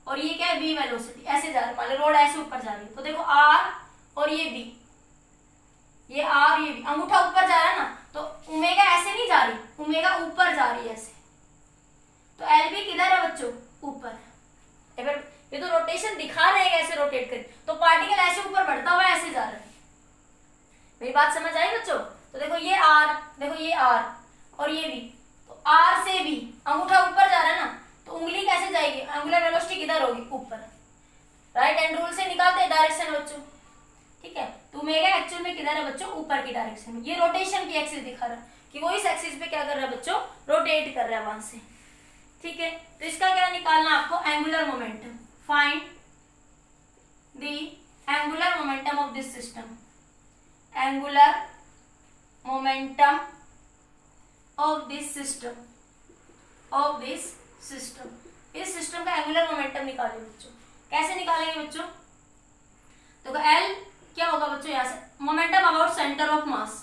और ये क्या है, V वेलोसिटी, ऐसे जा रही है, मान लो रोड ऐसे ऊपर जा रही है, तो देखो R और ये V, ये R ये V, अंगूठा ऊपर जा रहा है ना, तो ओमेगा ऐसे नहीं जा रही, ओमेगा ऊपर जा रही है ऐसे, तो L भी किधर है बच्चों, ऊपर। अगर ये तो रोटेशन दिखा रहे हैं ऐसे रोटेट कर, तो पार्टिकल ऐसे ऊपर बढ़ता हुआ ऐसे जा रहा है। मेरी बात समझ आई बच्चों? तो देखो ये R, देखो ये R और ये V, तो R से V अंगूठा ऊपर जा रहा है ना, तो उंगली कैसे जाएगी, एंगुलर वेलोसिटी किधर होगी, ऊपर। राइट हैंड रूल से निकालते हैं डायरेक्शन बच्चों। ठीक है, तो ओमेगा एक्चुअल में किधर है बच्चों, ऊपर की डायरेक्शन में। ये रोटेशन की एक्सिस दिखा रहा है कि वो इस एक्सिस पे क्या कर रहा है बच्चों, रोटेट कर रहा है वहां से। ठीक है, तो इसका क्या निकालना आपको, angular momentum. Find the angular momentum of this system, angular momentum of this system, of this system. इस सिस्टम का एंगुलर मोमेंटम निकालिए बच्चों। कैसे निकालेंगे बच्चों, तो L क्या होगा बच्चों, यहां से momentum about centre of mass,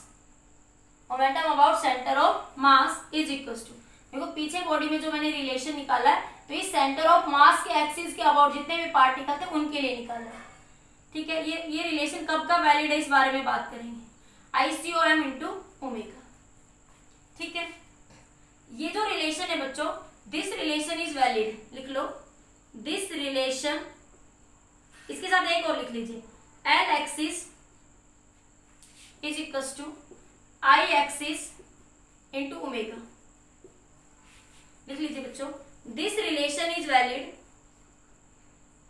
momentum about centre of mass is equal to, देखो पीछे बॉडी में जो मैंने रिलेशन निकाला है, तो इस सेंटर ऑफ मास के एक्सिस के अबाउट जितने भी पार्टिकल थे उनके लिए निकाला है। ठीक है, ये रिलेशन कब का वैलिड है इस बारे में बात करेंगे, ICOM इंटू ओमेगा। ठीक है, ये जो रिलेशन है बच्चों, दिस रिलेशन इज वैलिड, लिख लो दिस रिलेशन, इसके साथ एक और लिख लीजिए, L axis is equal to I axis into omega. लिख लीजिए बच्चों, दिस रिलेशन इज वैलिड,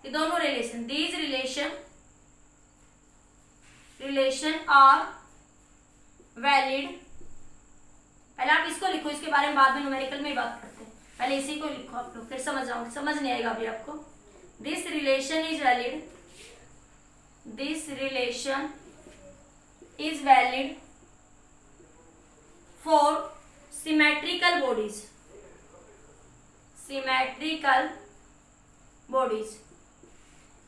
ये दोनों relation, these relation are valid. पहले आप इसको लिखो, इसके बारे में बाद में न्यूमेरिकल में बात करते हैं, पहले इसी को लिखो आप लोग, फिर समझ जाओगे, समझ नहीं आएगा अभी आपको। This relation is valid, this relation is valid for symmetrical bodies, symmetrical bodies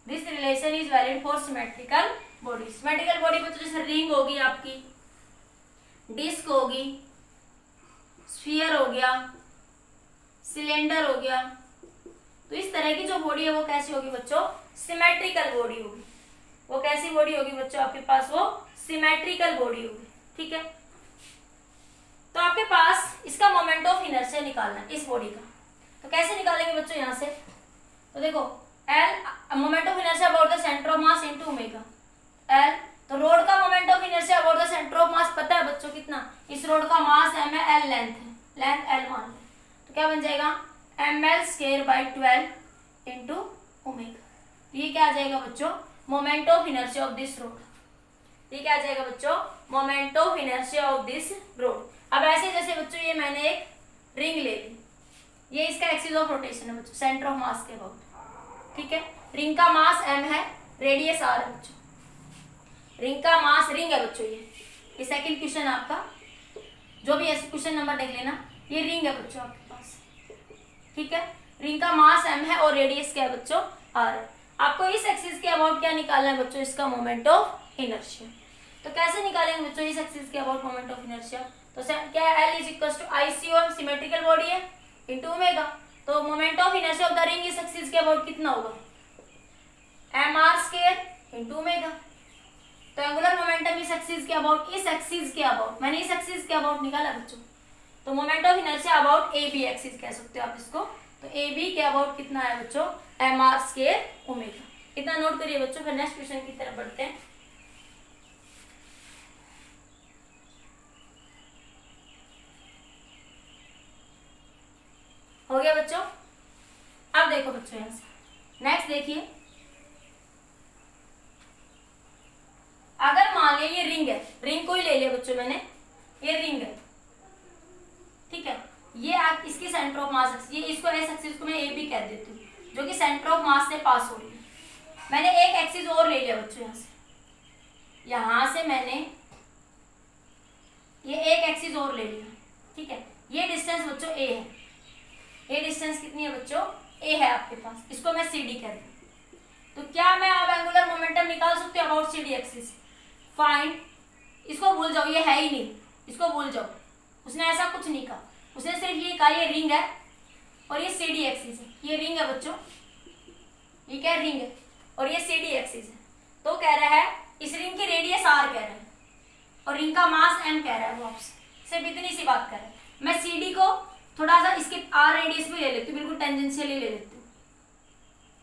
this relation is valid for symmetrical body. Symmetrical body बच्चों जैसे रिंग होगी आपकी, डिस्क होगी, स्फीयर हो गया, सिलेंडर हो गया, तो इस तरह की जो बॉडी है वो कैसी होगी बच्चों, सिमेट्रिकल बॉडी होगी। वो कैसी बॉडी होगी बच्चों आपके पास, वो सिमेट्रिकल बॉडी होगी। ठीक है, तो आपके पास इसका मोमेंट ऑफ इनर्शिया निकालना है इस बॉडी का, तो कैसे निकालेंगे बच्चों यहाँ से, तो देखो L moment of inertia about the centre of mass into omega L, तो रोड का moment of inertia about the centre of मास पता है बच्चों कितना, इस रोड का मास m है, l लेंथ है, लेंथ l मान लें, तो क्या बन जाएगा ml² / 12 इंटू ओमेगा। ये क्या आ जाएगा बच्चों, moment of inertia of this road. ये क्या आ जाएगा बच्चों, moment of inertia of this road. अब ऐसे जैसे बच्चों ये मैंने एक रिंग ले ली, ये इसका एक्सिस ऑफ रोटेशन है बच्चों, सेंटर ऑफ मास के अबाउट। ठीक है, रिंग का मास m है, रेडियस r है बच्चों, रिंग का मास, रिंग है बच्चों ये सेकंड क्वेश्चन आपका, जो भी ऐसे क्वेश्चन नंबर देख लेना, ये रिंग है बच्चों आपके पास। ठीक है, रिंग का मास m है और रेडियस क्या है बच्चों, r है। आपको इस एक्सिस के अबाउट क्या निकालना है बच्चों, इसका मोमेंट ऑफ इनर्शिया। तो कैसे निकालेंगे बच्चों इस एक्सिस के अबाउट मोमेंट ऑफ इनर्शिया, तो क्या है L = ICOM, सिमेट्रिकल बॉडी है, इंटू ओमेगा, तो moment of inertia of the ring इस एक्सिस के अबाउट कितना होगा, mr² इंटू ओमेगा। तो एंगुलर मोमेंटम इस एक्सिस के अबाउट, मैंने इस एक्सिस के अबाउट निकाला बच्चों, तो moment of inertia about AB axis कह सकते हो आप इसको, तो AB के अबाउट कितना है बच्चों, mr² ओमेगा। इतना नोट करिए बच्चों, फिर नेक्स्ट क्वेश्चन की तरफ बढ़ते हैं। हो गया बच्चों। अब देखो बच्चों यहां से नेक्स्ट देखिए, अगर मान लिया ये रिंग है, रिंग को ही ले लिया बच्चों मैंने, ये रिंग है, ठीक है, ये आप इसकी सेंटर ऑफ मास, ये इसको एस एक्सिस को मैं ए बी कह देती हूँ, जो कि सेंटर ऑफ मास से पास हो रही है। मैंने एक एक्सिस और ले लिया बच्चों यहां से मैंने ये एक एक्सिस और ले लिया। ठीक है, ये डिस्टेंस बच्चों ए है, ये डिस्टेंस कितनी है बच्चों, ए है आपके पास, इसको मैं सी डी कह दूं। तो क्या मैं अब एंगुलर मोमेंटम निकाल सकती हूँ about C D axis, find, इसको भूल जाओ, ये है ही नहीं, इसको भूल जाओ, उसने ऐसा कुछ नहीं कहा, उसने सिर्फ ये कहा ये रिंग है और ये सी डी एक्सिस है, ये रिंग है बच्चों, ये क्या रिंग है और ये सी डी एक्सिस है। तो कह रहा है इस रिंग की रेडियस r कह रहा है और रिंग का मास m कह रहा है, वो आपसे सिर्फ इतनी सी बात कर रहा है। मैं सी डी को थोड़ा सा इसके r रेडियस भी ले लेती हूँ, बिल्कुल टेंजेंशियली ले लेती हूँ,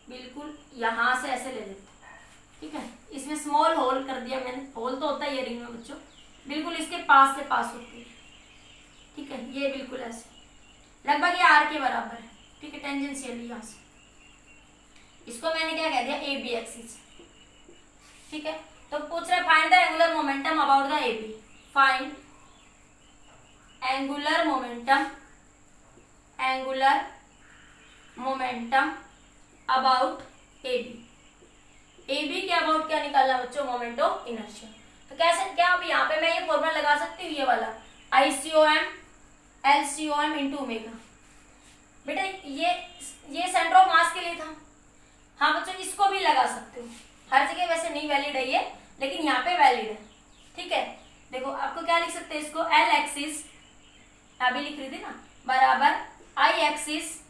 बिल्कुल यहां से ऐसे ले लेती हूँ। ठीक है, इसमें स्मॉल होल कर दिया मैंने, होल तो होता है ये रिंग में बच्चों, बिल्कुल इसके पास से पास होती है। ठीक है, ये बिल्कुल ऐसे लगभग ये r के बराबर है। ठीक है, टेंजेंशियली यहां से, इसको मैंने क्या कह दिया, ए बी एक्सिस। ठीक है, तो पूछ रहा है find the angular momentum about the A B, find angular momentum about A B के अबाउट क्या निकालना बच्चों, मोमेंट ऑफ इनर्शिया। तो कैसे, क्या अब यहाँ पे मैं ये फॉर्मूला लगा सकती हूँ, ये वाला ICOM LCOM इंटू ओमेगा। बेटा ये सेंटर ऑफ मास के लिए था, हाँ बच्चों इसको भी लगा सकते हो, हर जगह वैसे नहीं वैलिड है ये, लेकिन यहाँ पे वैलिड है। ठीक है, देखो आपको क्या लिख सकते हैं इसको, L एक्सिस अभी लिख रही थी ना, बराबर I एक्सिस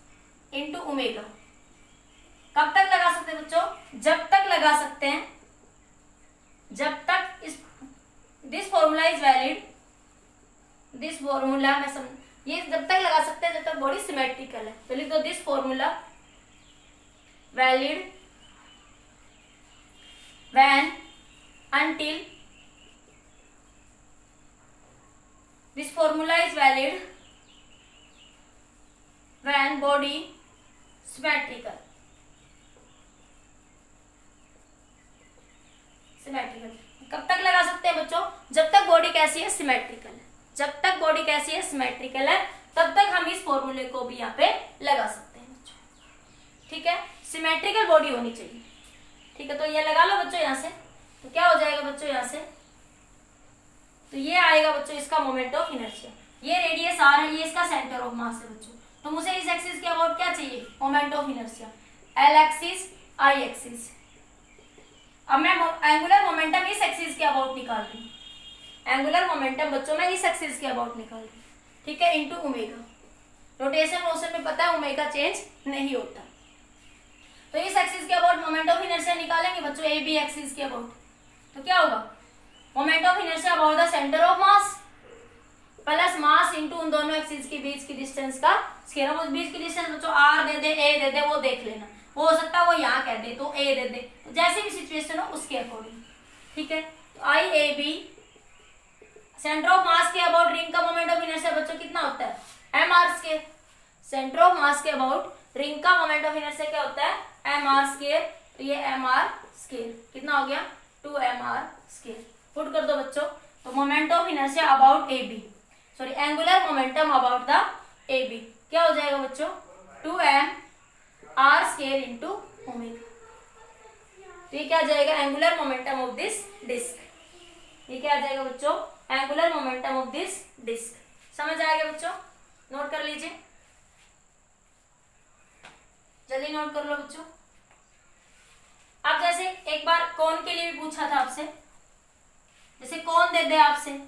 इंटू ओमेगा। कब तक लगा सकते हैं बच्चों, जब तक लगा सकते हैं जब तक इस this formula is valid, this formula मैं ये जब तक लगा सकते हैं जब तक बॉडी सिमेट्रिकल है। तो लिख दो this formula valid when until this formula is valid when body symmetrical। कब तक लगा सकते हैं बच्चों, जब तक बॉडी कैसी है, सिमेट्रिकल है। जब तक बॉडी कैसी है, सिमेट्रिकल है, तब तक हम इस फॉर्मूले को भी यहाँ पे लगा सकते हैं बच्चों। ठीक है, सिमेट्रिकल बॉडी होनी चाहिए। ठीक है, तो ये लगा लो बच्चों यहाँ से, तो क्या हो जाएगा बच्चों यहाँ से, तो ये आएगा बच्चों इसका मोमेंट ऑफ इनर्शिया। ये रेडियस r है, ये इसका सेंटर ऑफ मास है बच्चों। तो मुझे इस एक्सिस के अबाउट क्या चाहिए, moment of inertia, L axis I axis. अब मैं एंगुलर मोमेंटम इस एक्सिस के अबाउट निकाल रही हूँ। एंगुलर मोमेंटम बच्चों मैं इस एक्सिस के अबाउट निकाल रही हूँ, ठीक है, इनटू ओमेगा। रोटेशन मोशन में पता है ओमेगा चेंज नहीं होता। तो इस एक्सिस के अबाउट मोमेंट ऑफ इनर्शिया निकालेंगे बच्चों, ए बी एक्सिस के अबाउट। तो क्या होगा, moment of inertia about the centre of mass plus mass into उन दोनों एक्सिस के बीच की डिस्टेंस का स्क्वायर। उस बीच की डिस्टेंस बच्चों आर दे दे, ए दे दे, वो देख लेना। वो हो सकता है वो यहाँ कह दे तो ए दे दे, तो जैसी भी सिचुएशन हो उसके अकॉर्डिंग, ठीक है। तो I A B centre of mass के अबाउट रिंग का मोमेंट ऑफ इनर्शिया बच्चों कितना होता है, m r square. Centre of mass के अबाउट रिंग का मोमेंट ऑफ इनर्शिया क्या होता है, एम आर स्क्वायर। तो ये एम आर स्क्वायर कितना हो गया, 2mr स्क्वायर। पुट कर दो बच्चों। तो moment of inertia about A B, sorry angular momentum about the A B क्या हो जाएगा बच्चों, 2mr स्क्वायर इंटू ओमेगा। तो ये क्या आ जाएगा, angular momentum of this disc. ये क्या आ जाएगा बच्चों, angular momentum of this disc. समझ आएगा बच्चों, नोट कर लीजिए, जल्दी नोट कर लो बच्चों। अब जैसे एक बार कोन के लिए भी पूछा था आपसे, जैसे कोन दे दे आपसे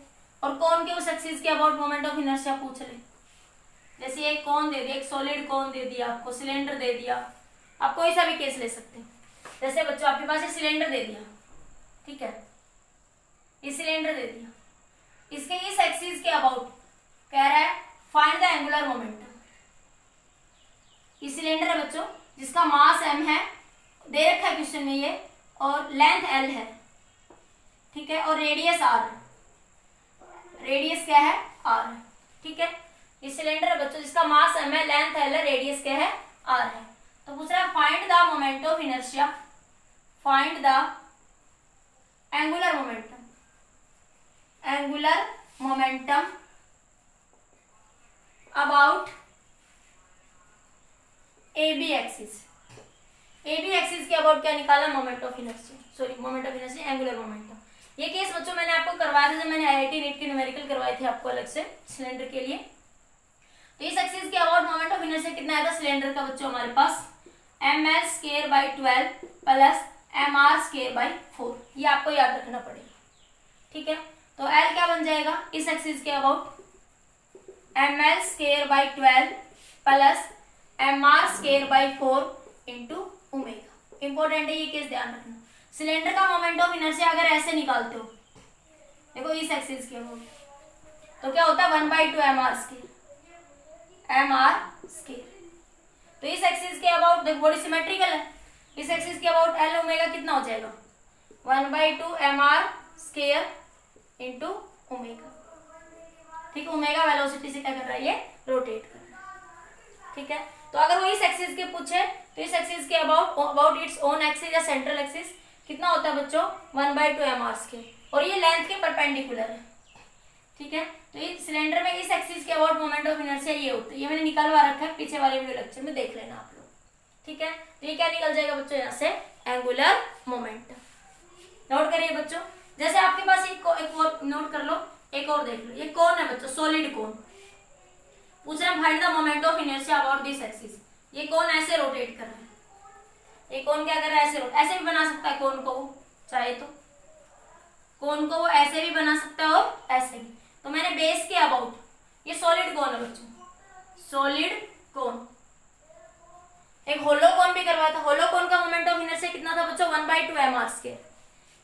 और कोन के उस एक्सिस के अबाउट मोमेंट ऑफ इनर्शिया पूछ ले। जैसे एक कोन दे दिया, एक सॉलिड कोन दे दिया आपको, सिलेंडर दे दिया, आप कोई सा भी केस ले सकते हो। जैसे बच्चों आपके पास ये सिलेंडर दे दिया, ठीक है, ये सिलेंडर दे दिया, इसके इस एक्सिस के अबाउट कह रहा है फाइंड द एंगुलर मोमेंटम। ये सिलेंडर है बच्चों जिसका मास m है, दे रखा है क्वेश्चन में ये, और लेंथ l है, ठीक है, और रेडियस r है। रेडियस क्या है, r है, ठीक है। ये सिलेंडर है बच्चों जिसका मास m है, लेंथ l है, रेडियस क्या है, r है। तो पूछ रहा है find the moment of inertia, find the angular momentum, angular momentum about A B axis. A B axis के अबाउट क्या निकाला, moment of inertia, sorry moment of inertia angular momentum. ये केस बच्चों मैंने आपको करवाया था जब मैंने आईआईटी नीट की न्यूमेरिकल करवाई थी आपको अलग से सिलेंडर के लिए। तो इस एक्सिस के अबाउट मोमेंट ऑफ इनर्शिया कितना आया था सिलेंडर का बच्चों हमारे पास, ml square by 12 plus mr square by 4। ये आपको याद रखना पड़ेगा, ठीक है। तो l क्या बन जाएगा इस एक्सिस के about, ml square by 12 plus mr square by 4 into omega. Important है ये केस, ध्यान रखना। सिलेंडर का मोमेंट ऑफ इनर्शिया अगर ऐसे निकालते हो, देखो इस एक्सिस के अबाउट, तो क्या होता है 1/2 mr स्क्वायर, mr स्क्वायर। तो इस एक्सिस के अबाउट देखो बॉडी सिमेट्रिकल है, इस एक्सिस के अबाउट l ओमेगा कितना हो जाएगा, 1/2 mr स्क्वायर इंटू ओमेगा, ठीक। ओमेगा वेलोसिटी से क्या कर रहा है, ये रोटेट कर रहा है, ठीक है। तो अगर वो इस एक्सिस के पूछे तो इस एक्सिस के अबाउट इट्स ओन एक्सिस या सेंट्रल एक्सिस कितना होता है बच्चों, 1/2 mr स्क्वायर, और ये लेंथ के परपेंडिकुलर है, ठीक है। तो इस सिलेंडर में इस एक्सिस के अबाउट मोमेंट ऑफ इनर्शिया ये होता है, ये मैंने निकलवा रखा है, पीछे वाले वीडियो लेक्चर में देख लेना आप लोग, ठीक है। तो ये क्या निकल जाएगा बच्चों यहाँ से, एंगुलर मोमेंटम। नोट करिए बच्चों, जैसे आपके पास एक और नोट कर लो, एक और देख लो, ये कौन है बच्चों, सॉलिड कौन। पूछ रहे हैं find the moment of inertia about this axis. ये कौन ऐसे रोटेट कर रहा है, ये कौन क्या कर रहा है, ऐसे भी बना सकता है कौन को वो, चाहे तो कौन को वो ऐसे भी बना सकता है और ऐसे भी। तो मैंने बेस के अबाउट, ये सॉलिड कौन है बच्चों, सॉलिड कौन। एक होलो कौन भी करवाया था, होलो कौन का मोमेंट ऑफ इनर्शिया कितना था बच्चों, 1/2 mr स्क्वायर,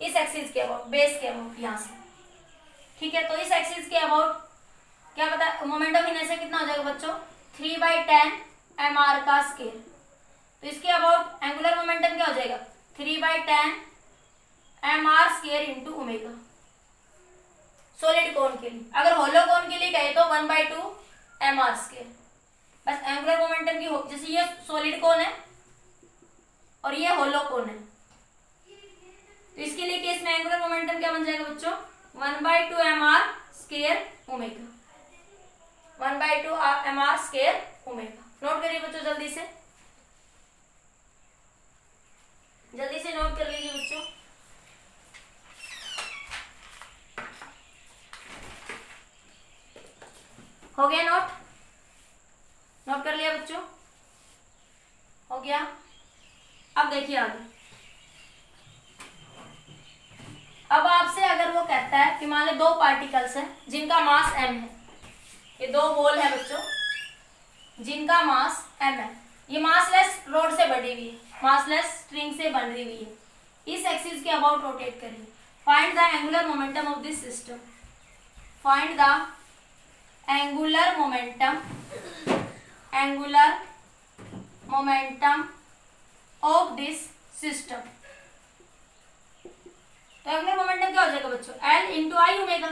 इस एक्सिस के अबाउट, बेस के अबाउट यहाँ से, ठीक है। तो इस एक्सिस के अबाउट क्या पता मोमेंट ऑफ इनर्शिया कितना हो जाएगा बच्चों, 3/10 mr का स्क्वायर। तो इसके अबाउट एंगुलर मोमेंटम क्या हो जाएगा, 3/10 mr square into omega, solid कोन के लिए। अगर होलो कोन के लिए कहे तो 1/2 mr स्क्वायर। बस एंगुलर मोमेंटम की जैसे ये सॉलिड कोन है और ये होलो कोन है, तो इसके लिए केस में एंगुलर मोमेंटम क्या बन जाएगा बच्चों, 1/2 mr square omega, 1/2 mr square omega. Note करिए बच्चों जल्दी से नोट कर लीजिए बच्चों। हो गया नोट कर लिया बच्चों, हो गया। अब देखिए आगे, अब आपसे अगर वो कहता है कि मान लो दो पार्टिकल्स हैं जिनका मास m है, ये दो बॉल है बच्चों जिनका मास m है, ये मासलेस रॉड से बनी हुई है, मासलेस स्ट्रिंग से बन रही हुई है, इस एक्सिस के अबाउट रोटेट करिए। Find the angular momentum of this system, find the angular momentum of this system. तो एंगुलर मोमेंटम क्या हो जाएगा बच्चों, L इंटू आई ओमेगा।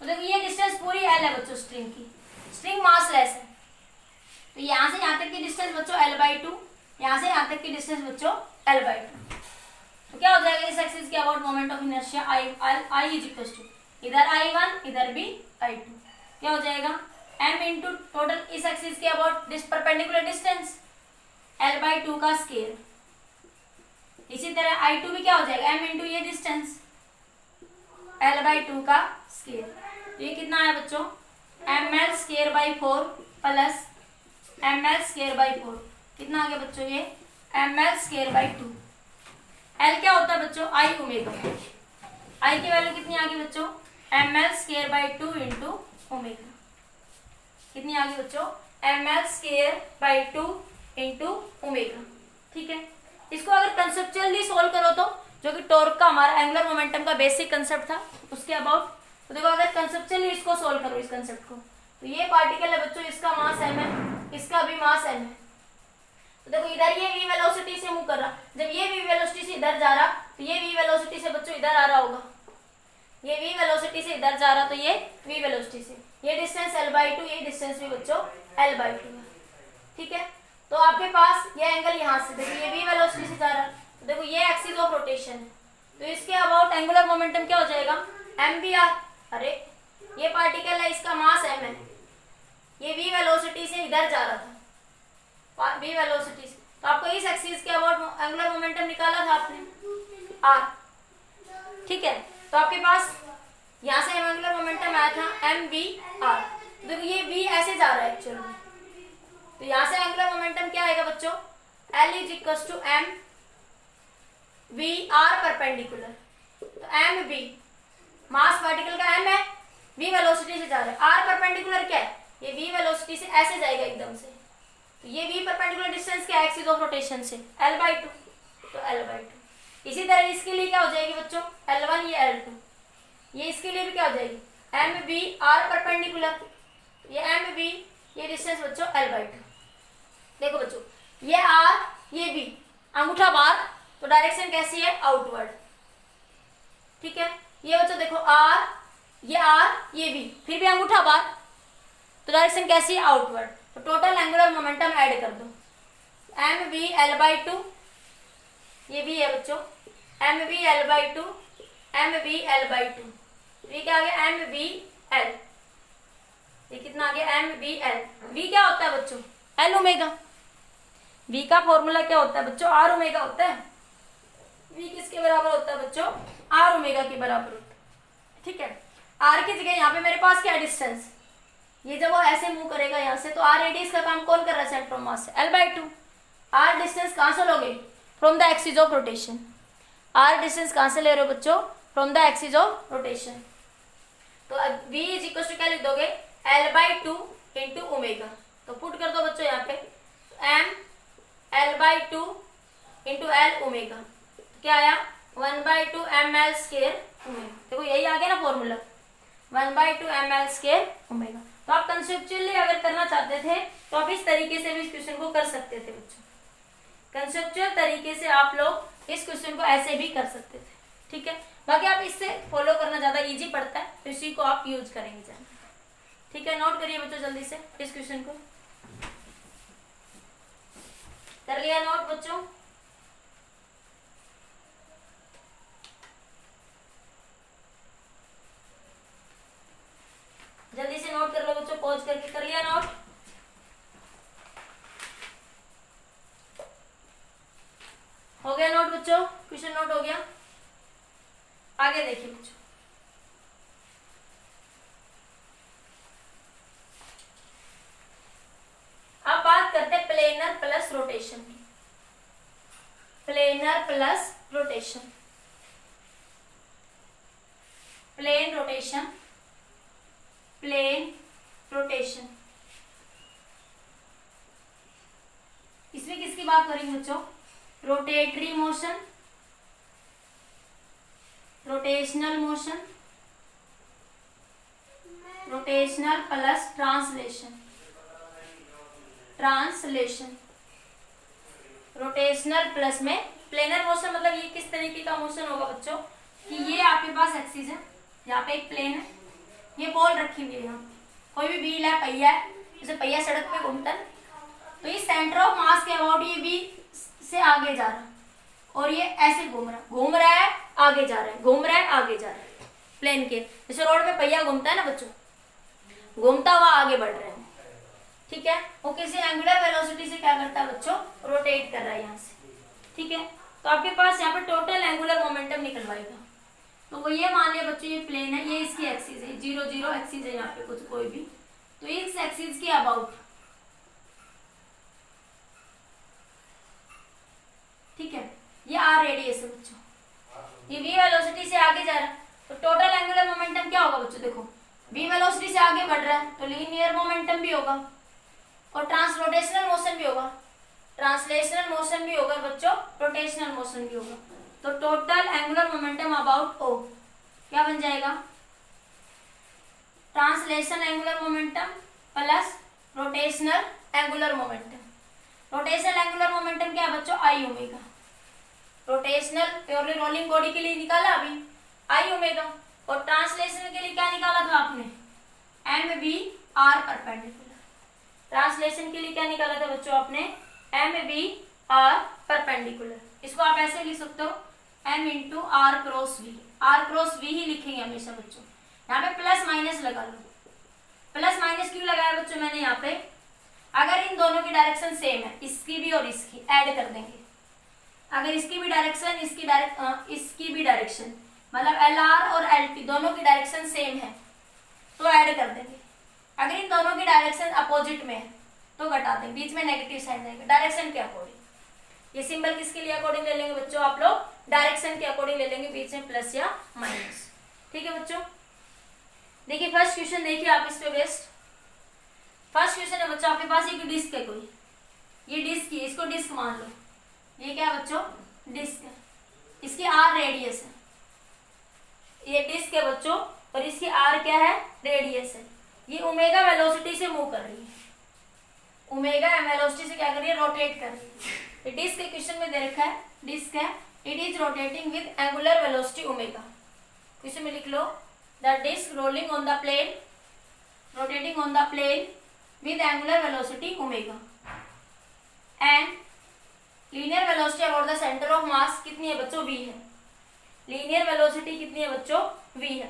तो देखो ये डिस्टेंस पूरी L है बच्चों, स्ट्रिंग की, स्ट्रिंग मासलेस है, तो यहाँ से यहाँ तक की डिस्टेंस बच्चों L/2, यहाँ से यहाँ तक की डिस्टेंस बच्चों L/2। तो क्या हो जाएगा इस एक्सिस के about moment of inertia I is equal to इधर I1 इधर भी I2, क्या हो जाएगा m इंटू टोटल इस एक्सिस के about this perpendicular distance L/2 का स्केयर। इसी तरह I2 भी क्या हो जाएगा m इंटू ये डिस्टेंस L/2 का स्केयर। तो ये कितना है बच्चों ml²/4 प्लस ml²/4, कितना आ गया बच्चों ये ml²/2। L क्या होता है बच्चों I ओमेगा, I की वैल्यू कितनी आ गई बच्चों ml²/2 इंटू ओमेगा, कितनी आ गई बच्चों ml²/2 इंटू ओमेगा। ठीक है, इसको अगर कंसेप्चुअली सोल्व करो तो, जो कि टॉर्क का हमारा एंगुलर मोमेंटम का बेसिक कंसेप्ट था उसके अबाउट, तो देखो अगर कंसेप्चुअली इसको सोल्व करो इस कंसेप्ट को, तो ये पार्टिकल है बच्चों, इसका मास m है, इसका भी मास m है। तो देखो इधर ये v वेलोसिटी से मूव कर रहा, जब ये v वेलोसिटी से इधर जा रहा तो ये v वेलोसिटी से बच्चों इधर आ रहा होगा, ये v वेलोसिटी से इधर जा रहा तो ये v वेलोसिटी से, ये डिस्टेंस L/2, ये डिस्टेंस भी बच्चों L/2 है। ठीक है, तो आपके पास ये एंगल यहाँ से देखो ये v वेलोसिटी से जा रहा है, तो देखो ये एक्सिस ऑफ रोटेशन है, तो इसके अबाउट एंगुलर मोमेंटम क्या हो जाएगा mvr। अरे ये पार्टिकल है, इसका मास m है, ये v वेलोसिटी से इधर जा रहा था, v वेलोसिटी से, तो आपको इस एक्सिस के अबाउट एंगुलर मोमेंटम निकाला था आपने r। ठीक है, तो आपके पास यहाँ से एंगुलर मोमेंटम आया था mvr। देखो ये v ऐसे जा रहा है एक्चुअली में, तो यहाँ से एंगुलर मोमेंटम क्या आएगा बच्चों L is equal to m v r perpendicular. तो m v मास पार्टिकल का m है, v वेलोसिटी से जा रहा है, r परपेंडिकुलर क्या है, ये v वेलोसिटी से ऐसे जाएगा एकदम से, तो ये v परपेंडिकुलर डिस्टेंस क्या है एक्सिस ऑफ रोटेशन से L/2, तो L/2। इसी तरह इसके लिए क्या हो जाएगी बच्चों L1, ये L2, ये इसके लिए भी क्या हो जाएगी mv r परपेंडिकुलर, ये mv ये डिस्टेंस बच्चों L/2। देखो बच्चों ये r ये v, अंगूठा बार, तो डायरेक्शन कैसी है आउटवर्ड। ठीक है, ये बच्चों देखो r ये v, फिर भी अंगूठा बार, तो डायरेक्शन कैसी है आउटवर्ड। तो टोटल एंगुलर मोमेंटम ऐड कर दो mv L/2, ये भी है बच्चों mv L/2 mv L/2, ये क्या आ गया mvl, ये कितना आ गया mvl। v क्या होता है बच्चों L ओमेगा, v का फॉर्मूला क्या होता है बच्चों r ओमेगा होता है, v किसके बराबर होता है बच्चों r ओमेगा के बराबर होता है। ठीक है, r की जगह यहाँ पे मेरे पास क्या डिस्टेंस, ये जब वो ऐसे मूव करेगा यहाँ से, तो r रेडियस का काम कौन कर रहा है सेंटर ऑफ मास से L/2। r डिस्टेंस कहाँ से लोगे from the axis of rotation, r distance कहाँ से ले रहे हो बच्चों from the axis of rotation. तो अब v इज इक्वल टू क्या लिख दोगे L/2 इंटू ओमेगा, तो पुट कर दो बच्चों यहाँ पे m L/2 into L omega, क्या आया 1/2 ml² ओमेगा। देखो यही आ गया ना फॉर्मूला 1/2 ml² ओमेगा। तो आप कंसेप्चुअली अगर करना चाहते थे तो आप इस तरीके से भी इस क्वेश्चन को कर सकते थे बच्चों, कंसेप्चुअल तरीके से आप लोग इस क्वेश्चन को ऐसे भी कर सकते थे। ठीक है, बाकी आप इससे फॉलो करना ज़्यादा इजी पड़ता है, तो इसी को आप यूज करेंगे ज़्यादा। ठीक है, नोट करिए बच्चों जल्दी से इस क्वेश्चन को, कर लिया नोट बच्चों। जल्दी से नोट कर लो बच्चों, पॉज करके कर लिया नोट। हो गया नोट बच्चों, क्वेश्चन नोट हो गया। आगे देखिए बच्चों, अब बात करते हैं प्लेनर प्लस रोटेशन की। Planar plus rotation, plane rotation, plane rotation. इसमें किसकी बात करेंगे बच्चों? Rotatory motion, rotational motion, rotational plus translation, translation. Rotational plus में प्लेनर मोशन, मतलब ये किस तरीके का मोशन होगा बच्चों कि ये आपके पास एक्सिस है, यहाँ पे एक प्लेन है, ये बॉल रखी हुई है, यहाँ कोई भी व्हील है, पहिया है, जैसे पहिया सड़क पे घूमता है, तो ये सेंटर ऑफ मास के अबाउट ये बी से आगे जा रहा है और ये ऐसे घूम रहा है, आगे जा रहा है, घूम रहा है, आगे जा रहा है। प्लेन के जैसे रोड पे पहिया घूमता है ना बच्चों, घूमता हुआ आगे बढ़ रहा है, ठीक है। वो किसी एंगुलर वेलोसिटी से क्या करता है बच्चों? रोटेट कर रहा है यहाँ से, ठीक है। तो आपके पास यहाँ पे टोटल एंगुलर मोमेंटम निकलवाएगा। तो वो ये मान लिया बच्चों, ये प्लेन है, ये इसकी एक्सिस है, 0 0 एक्सिस है यहाँ पे कुछ कोई भी, तो इस एक्सिस के अबाउट, ठीक है, ये आर रेडियस है बच्चों, ये v वेलोसिटी से आगे जा रहा है, तो टोटल एंगुलर मोमेंटम क्या होगा बच्चों? देखो v वेलोसिटी से आगे बढ़ रहा है तो लीनियर मोमेंटम भी होगा और ट्रांसरोटेशनल मोशन भी होगा, ट्रांसलेशनल मोशन भी होगा बच्चों, रोटेशनल मोशन भी होगा। तो total angular momentum about O क्या बन जाएगा? Translation angular momentum plus rotational angular momentum. Rotational angular momentum क्या है बच्चों? I omega. Rotational purely rolling body के लिए निकाला अभी आई ओमेगा, और ट्रांसलेशन के लिए क्या निकाला था आपने? M v r perpendicular. ट्रांसलेशन के लिए क्या निकाला था बच्चों आपने? M v r perpendicular. इसको आप ऐसे लिख सकते हो m into r cross v. R cross v ही लिखेंगे हमेशा बच्चों, यहाँ पे प्लस माइनस लगा लो। प्लस माइनस क्यों लगाया बच्चों मैंने यहाँ पे? अगर इन दोनों की डायरेक्शन सेम है, इसकी भी और इसकी, ऐड कर देंगे। अगर इसकी भी डायरेक्शन, इसकी भी डायरेक्शन, मतलब एल आर और एल टी दोनों की डायरेक्शन सेम है तो ऐड कर देंगे। अगर इन दोनों की डायरेक्शन अपोजिट में है तो घटा देंगे, बीच में नेगेटिव साइन रहेगा डायरेक्शन के अकॉर्डिंग। ये सिंबल किसके लिए अकॉर्डिंग ले लेंगे बच्चों? आप लोग डायरेक्शन के अकॉर्डिंग ले लेंगे, बीच में प्लस या माइनस, ठीक है बच्चों। देखिए फर्स्ट क्वेश्चन देखिए आप इस पे बेस्ट। फर्स्ट क्वेश्चन है बच्चों, आपके पास एक डिस्क है कोई, ये डिस्क है, इसको डिस्क मान लो। ये क्या है बच्चों? डिस्क है, इसकी आर रेडियस है, ये डिस्क है बच्चों और इसकी आर क्या है? रेडियस है। ये ओमेगा वेलोसिटी से मूव कर रही है, ओमेगा वेलोसिटी से क्या कर रही है? रोटेट कर रही है। ये डिस्क के क्वेश्चन में दे रखा है, डिस्क है, it is rotating with angular velocity omega. Question में लिख लो the disc rolling on the plane, rotating on the plane with angular velocity omega and linear velocity about the centre of mass कितनी है बच्चों? v है। लीनियर वेलोसिटी कितनी है बच्चों? v है,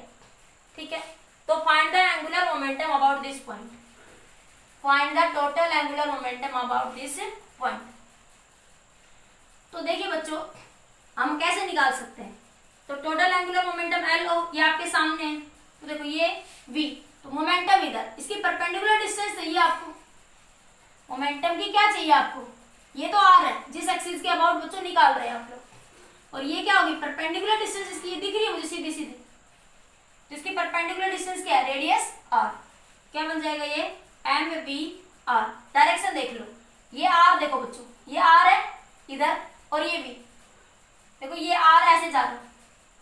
ठीक है। तो find the angular momentum about this point, find the total angular momentum about this point. तो देखिए बच्चों हम कैसे निकाल सकते हैं? तो total angular momentum L O ये आपके सामने है, तो देखो ये v, तो मोमेंटम इधर, इसकी परपेंडिकुलर डिस्टेंस चाहिए आपको। मोमेंटम की क्या चाहिए आपको? ये तो आर है, जिस एक्सिस के अबाउट बच्चों निकाल रहे हैं आप लोग, और ये क्या होगी? परपेंडिकुलर डिस्टेंस इसकी, ये दिख रही है मुझे सीधी सीधी, तो इसकी परपेंडिकुलर डिस्टेंस क्या है? Radius R. क्या बन जाएगा ये? M v are. डायरेक्शन देख लो, ये आर देखो बच्चों, ये आर है इधर और ये बी, देखो ये आर ऐसे जा रहा है,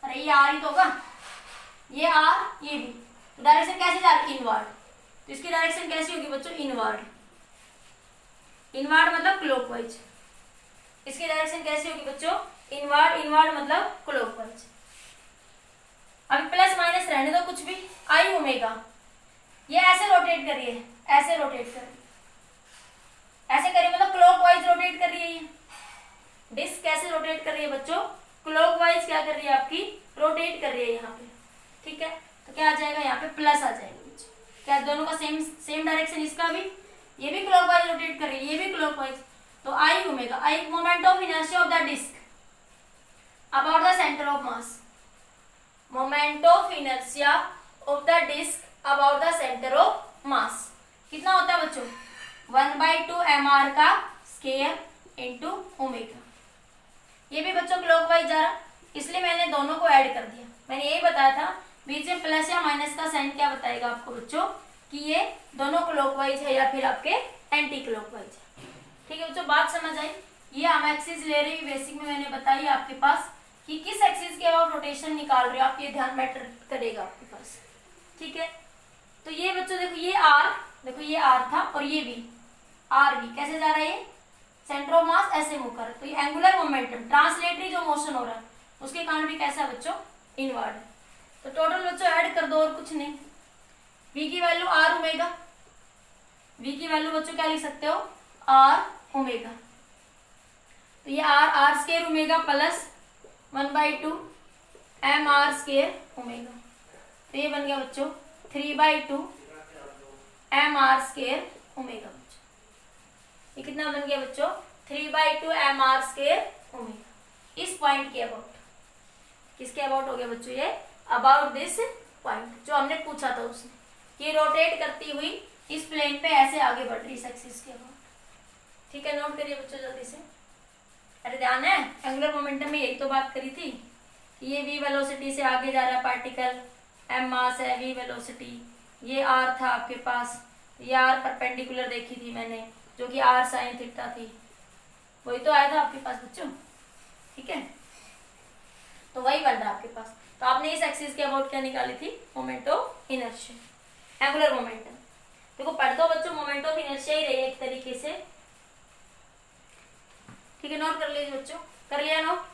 अरे ये आर ही तो होगा, ये आर ये बी, तो डायरेक्शन कैसे जा रही है? इनवर्ड। तो इसकी डायरेक्शन कैसी होगी बच्चों? इनवर्ड। इनवर्ड मतलब क्लॉकवाइज। इसकी डायरेक्शन कैसी होगी बच्चों? इनवर्ड। इनवर्ड मतलब क्लॉकवाइज। अभी प्लस माइनस रहने दो कुछ भी, आई ओमेगा, ये ऐसे रोटेट कर रही है, ऐसे रोटेट कर रही है, ऐसे करिए मतलब क्लॉकवाइज रोटेट कर रही है। ये डिस्क कैसे रोटेट कर रही है बच्चों? क्लॉकवाइज क्या कर रही है आपकी? रोटेट कर रही है यहाँ पे, ठीक है। तो क्या आ जाएगा यहाँ पे? प्लस आ जाएगा बच्चों। क्या दोनों का सेम डायरेक्शन, इसका भी, ये भी क्लॉकवाइज रोटेट कर रही है, ये भी क्लॉकवाइज, तो I omega, I moment of inertia of the disc about the centre of mass, moment of inertia of the disc about the centre of mass कितना होता है बच्चों? 1/2 mr का स्क्वायर इंटू ओमेगा। ये भी बच्चों क्लॉकवाइज जा रहा, इसलिए मैंने दोनों को ऐड कर दिया। मैंने यही बताया था बीच में प्लस या माइनस का साइन क्या बताएगा आपको बच्चों कि ये दोनों क्लॉकवाइज है या फिर आपके एंटी क्लॉकवाइज है। ठीक है बच्चों, बात समझ आई। ये हम एक्सिस ले रहे हैं, बेसिक में मैंने बताई आपके पास कि किस एक्सिस के आप रोटेशन निकाल रहे हो आप, ये ध्यान मैटर करेगा आपके पास। ठीक है, तो ये बच्चों देखो ये आर, देखो ये आर था और ये वी, आर वी कैसे जा रहा है, सेंटर ऑफ मास ऐसे मूव कर रहा है, तो ये एंगुलर मोमेंटम ट्रांसलेटरी जो मोशन हो रहा है उसके कारण भी कैसा है बच्चों, इनवर्ड है। तो टोटल बच्चों ऐड कर दो और कुछ नहीं, v की वैल्यू आर ओमेगा, v की वैल्यू बच्चों क्या लिख सकते हो, आर ओमेगा, तो ये R square omega plus 1/2 M R square omega, तो ये बन गया बच्चों 3/2 एम आर स्केयर ओमेगा। ये कितना बन गया बच्चों, 3/2 एम आर स्केयर ओमेगा। इस पॉइंट के अबाउट, किसके अबाउट हो गया बच्चों, ये अबाउट दिस पॉइंट जो हमने पूछा था उसने, ये रोटेट करती हुई इस प्लेन पे ऐसे आगे बढ़ रही है एक्सिस के अबाउट। ठीक है, नोट करिए बच्चों जल्दी से। अरे ध्यान है, एंगुलर मोमेंटम में यही तो बात करी थी कि ये v वेलोसिटी से आगे जा रहा है पार्टिकल, m मास है, v वेलोसिटी, ये r था आपके पास, ये r परपेंडिकुलर देखी थी मैंने जो कि r साइन थीटा थी, वही तो आया था आपके पास बच्चों। ठीक है, तो वही बन रहा है आपके पास। तो आपने इस एक्सिस के अबाउट क्या निकाली थी, moment of inertia, angular momentum. देखो पढ़ दो बच्चों, मोमेंट ऑफ इनर्शिया ही रही है एक तरीके से। ठीक है, नोट कर लीजिए बच्चों, कर लिया नोट।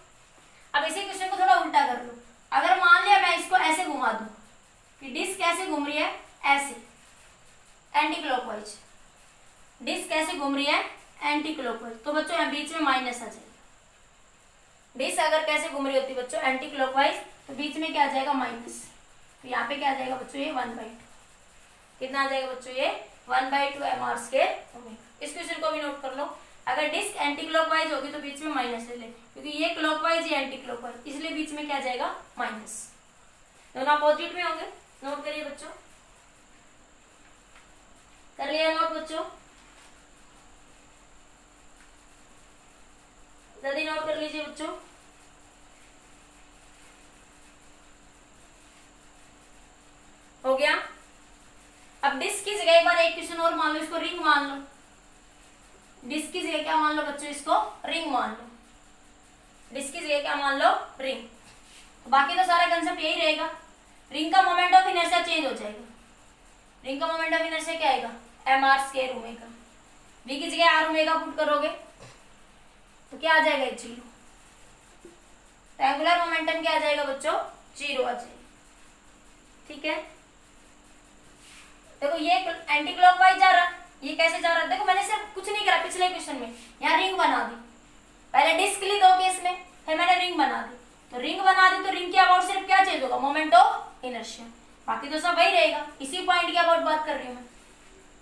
अब इसी क्वेश्चन को थोड़ा उल्टा कर लो। अगर मान लिया मैं इसको ऐसे घुमा दूं कि डिस्क कैसे घूम रही है, ऐसे एंटी क्लॉकवाइज, डिस्क कैसे घूम रही है एंटी क्लॉकवाइज, तो बच्चों यहाँ बीच में माइनस आ जाएगा। डिस्क अगर कैसे घूम रही होती बच्चों एंटी क्लॉकवाइज, तो बीच में क्या आ जाएगा माइनस, तो यहाँ पे क्या आ जाएगा बच्चों, ये 1/2, कितना आ जाएगा बच्चों, ये 1/2 एम आर स्केयर ओमेगा। इस क्वेश्चन को भी नोट कर लो। अगर डिस्क एंटी क्लॉकवाइज होगी तो बीच में माइनस ले ले, क्योंकि ये क्लॉकवाइज ये एंटी क्लॉकवाइज, इसलिए बीच में क्या जाएगा माइनस, दोनों अपोजिट में होंगे। नोट करिए बच्चों, कर लिया नोट बच्चों, जल्दी नोट कर लीजिए बच्चों। हो गया। अब डिस्क की जगह एक बार एक क्वेश्चन और मान लो, इसको रिंग मान लो। डिस्क की जगह क्या मान लो बच्चों, इसको रिंग मान लो। डिस्क की जगह क्या मान लो, रिंग। तो बाकी तो सारा कंसेप्ट यही रहेगा। रिंग का मोमेंट ऑफ इनर्शिया चेंज हो जाएगा। रिंग का मोमेंट ऑफ इनर्शिया क्या आएगा, M R square omega. v की जगह आर ओमेगा पुट करोगे तो क्या आ जाएगा, जीरो। तो एंगुलर मोमेंटम क्या आ जाएगा बच्चों, जीरो आ जाएगा। ठीक है, देखो ये एंटी क्लॉकवाइज जा रहा, ये कैसे जा रहा है, देखो मैंने सिर्फ कुछ नहीं करा पिछले क्वेश्चन में, यहाँ रिंग बना दी। पहले डिस्क ली दो केस में, फिर मैंने रिंग बना दी। तो रिंग बना दी तो रिंग के अबाउट सिर्फ क्या चेंज होगा, मोमेंट ऑफ इनर्शिया, बाकी तो सब वही रहेगा। इसी पॉइंट के अबाउट बात कर रही हूँ मैं,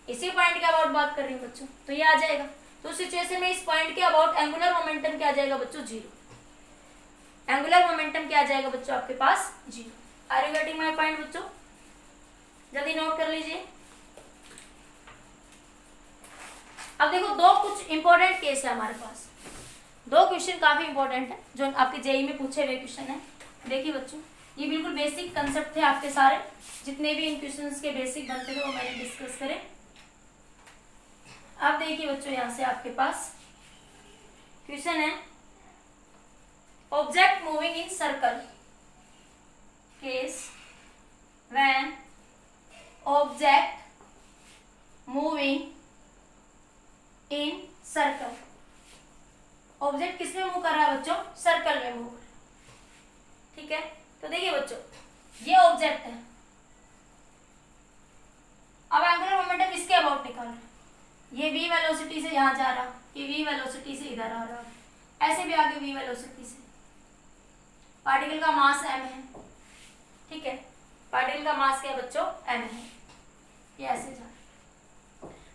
इसी पॉइंट के अबाउट बात कर रही हूँ बच्चों, तो ये आ जाएगा। तो सिचुएशन में इस पॉइंट के अबाउट एंगुलर मोमेंटम क्या आ जाएगा बच्चों, जीरो। एंगुलर मोमेंटम क्या आ जाएगा बच्चों आपके पास, zero. Are you getting my point बच्चों, जल्दी नोट कर लीजिए। अब देखो दो कुछ इंपॉर्टेंट केस है हमारे पास, दो क्वेश्चन काफी इंपॉर्टेंट है जो आपके जेई में पूछे हुए क्वेश्चन है। देखिए बच्चों, ये बिल्कुल बेसिक कंसेप्ट थे आपके, सारे जितने भी इन क्वेश्चंस के बेसिक बनते थे वो मैंने डिस्कस करे। अब देखिए बच्चों, यहां से आपके पास क्वेश्चन है, object moving in circle, case when object moving in circle. Object किस में मूव कर रहा है बच्चों, सर्कल में मूव। ठीक है, तो देखिए बच्चों, ये ऑब्जेक्ट है। अब एंगुलर मोमेंटम इसके अबाउट निकाल रहे, ये v वेलोसिटी से यहाँ जा रहा, ये v वेलोसिटी से इधर आ रहा, ऐसे भी आगे v वेलोसिटी से। पार्टिकल का मास m है। ठीक है, पार्टिकल का मास क्या है बच्चों, m है। ये ऐसे जा रहा।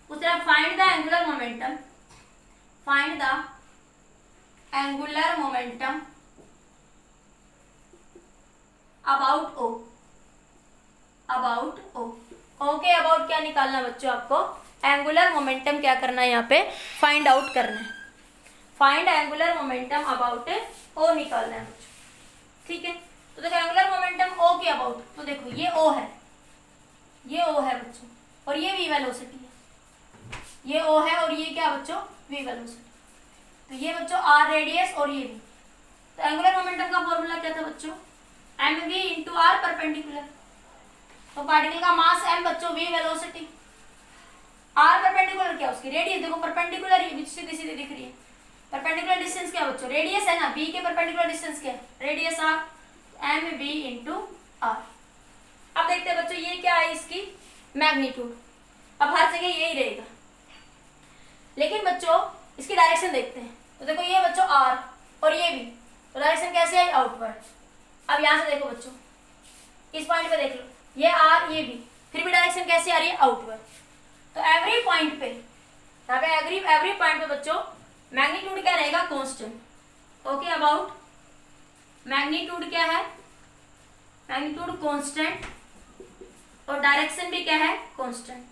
उस तरह find the angular momentum, find the angular momentum about o, about o। o के अबाउट क्या निकालना बच्चों आपको, एंगुलर मोमेंटम क्या करना है यहाँ पे, फाइंड आउट करना है। Find angular momentum about o निकालना है बच्चों। ठीक है, तो देखो एंगुलर मोमेंटम ओ के अबाउट, तो देखो ये ओ है, ये ओ है बच्चों, और ये वी वेलोसिटी है, ये ओ है और ये क्या बच्चों, वी वेलोसिटी। तो ये बच्चों आर रेडियस और ये वी। तो एंगुलर मोमेंटम का फॉर्मूला क्या था बच्चों, M V into R perpendicular. तो पार्टिकल का मास एम बच्चों, वी वेलोसिटी, आर परपेंडिकुलर क्या उसकी रेडियस, देखो परपेंडिकुलर ही सीधी सीधी दिख रही है। परपेंडिकुलर डिस्टेंस क्या बच्चों, रेडियस है ना, बी के परपेंडिकुलर डिस्टेंस क्या है, radius R, M V into R. अब देखते हैं बच्चों ये क्या है इसकी मैग्नीट्यूड। अब हर जगह यही रहेगा, लेकिन बच्चों इसकी डायरेक्शन देखते हैं। तो देखो ये बच्चों आर और ये भी, तो डायरेक्शन कैसे है, आउटवर्ड। अब यहां से देखो बच्चों, इस पॉइंट पे देख लो, ये आर ये भी, फिर भी डायरेक्शन कैसे आ रही है, आउटवर्ड। तो एवरी पॉइंट पे, यहाँ पे एवरी पॉइंट पे बच्चों मैग्नीट्यूड क्या रहेगा, कांस्टेंट। ओके, अबाउट मैग्नीट्यूड क्या है, मैग्नीट्यूड कांस्टेंट, और डायरेक्शन भी क्या है, कांस्टेंट।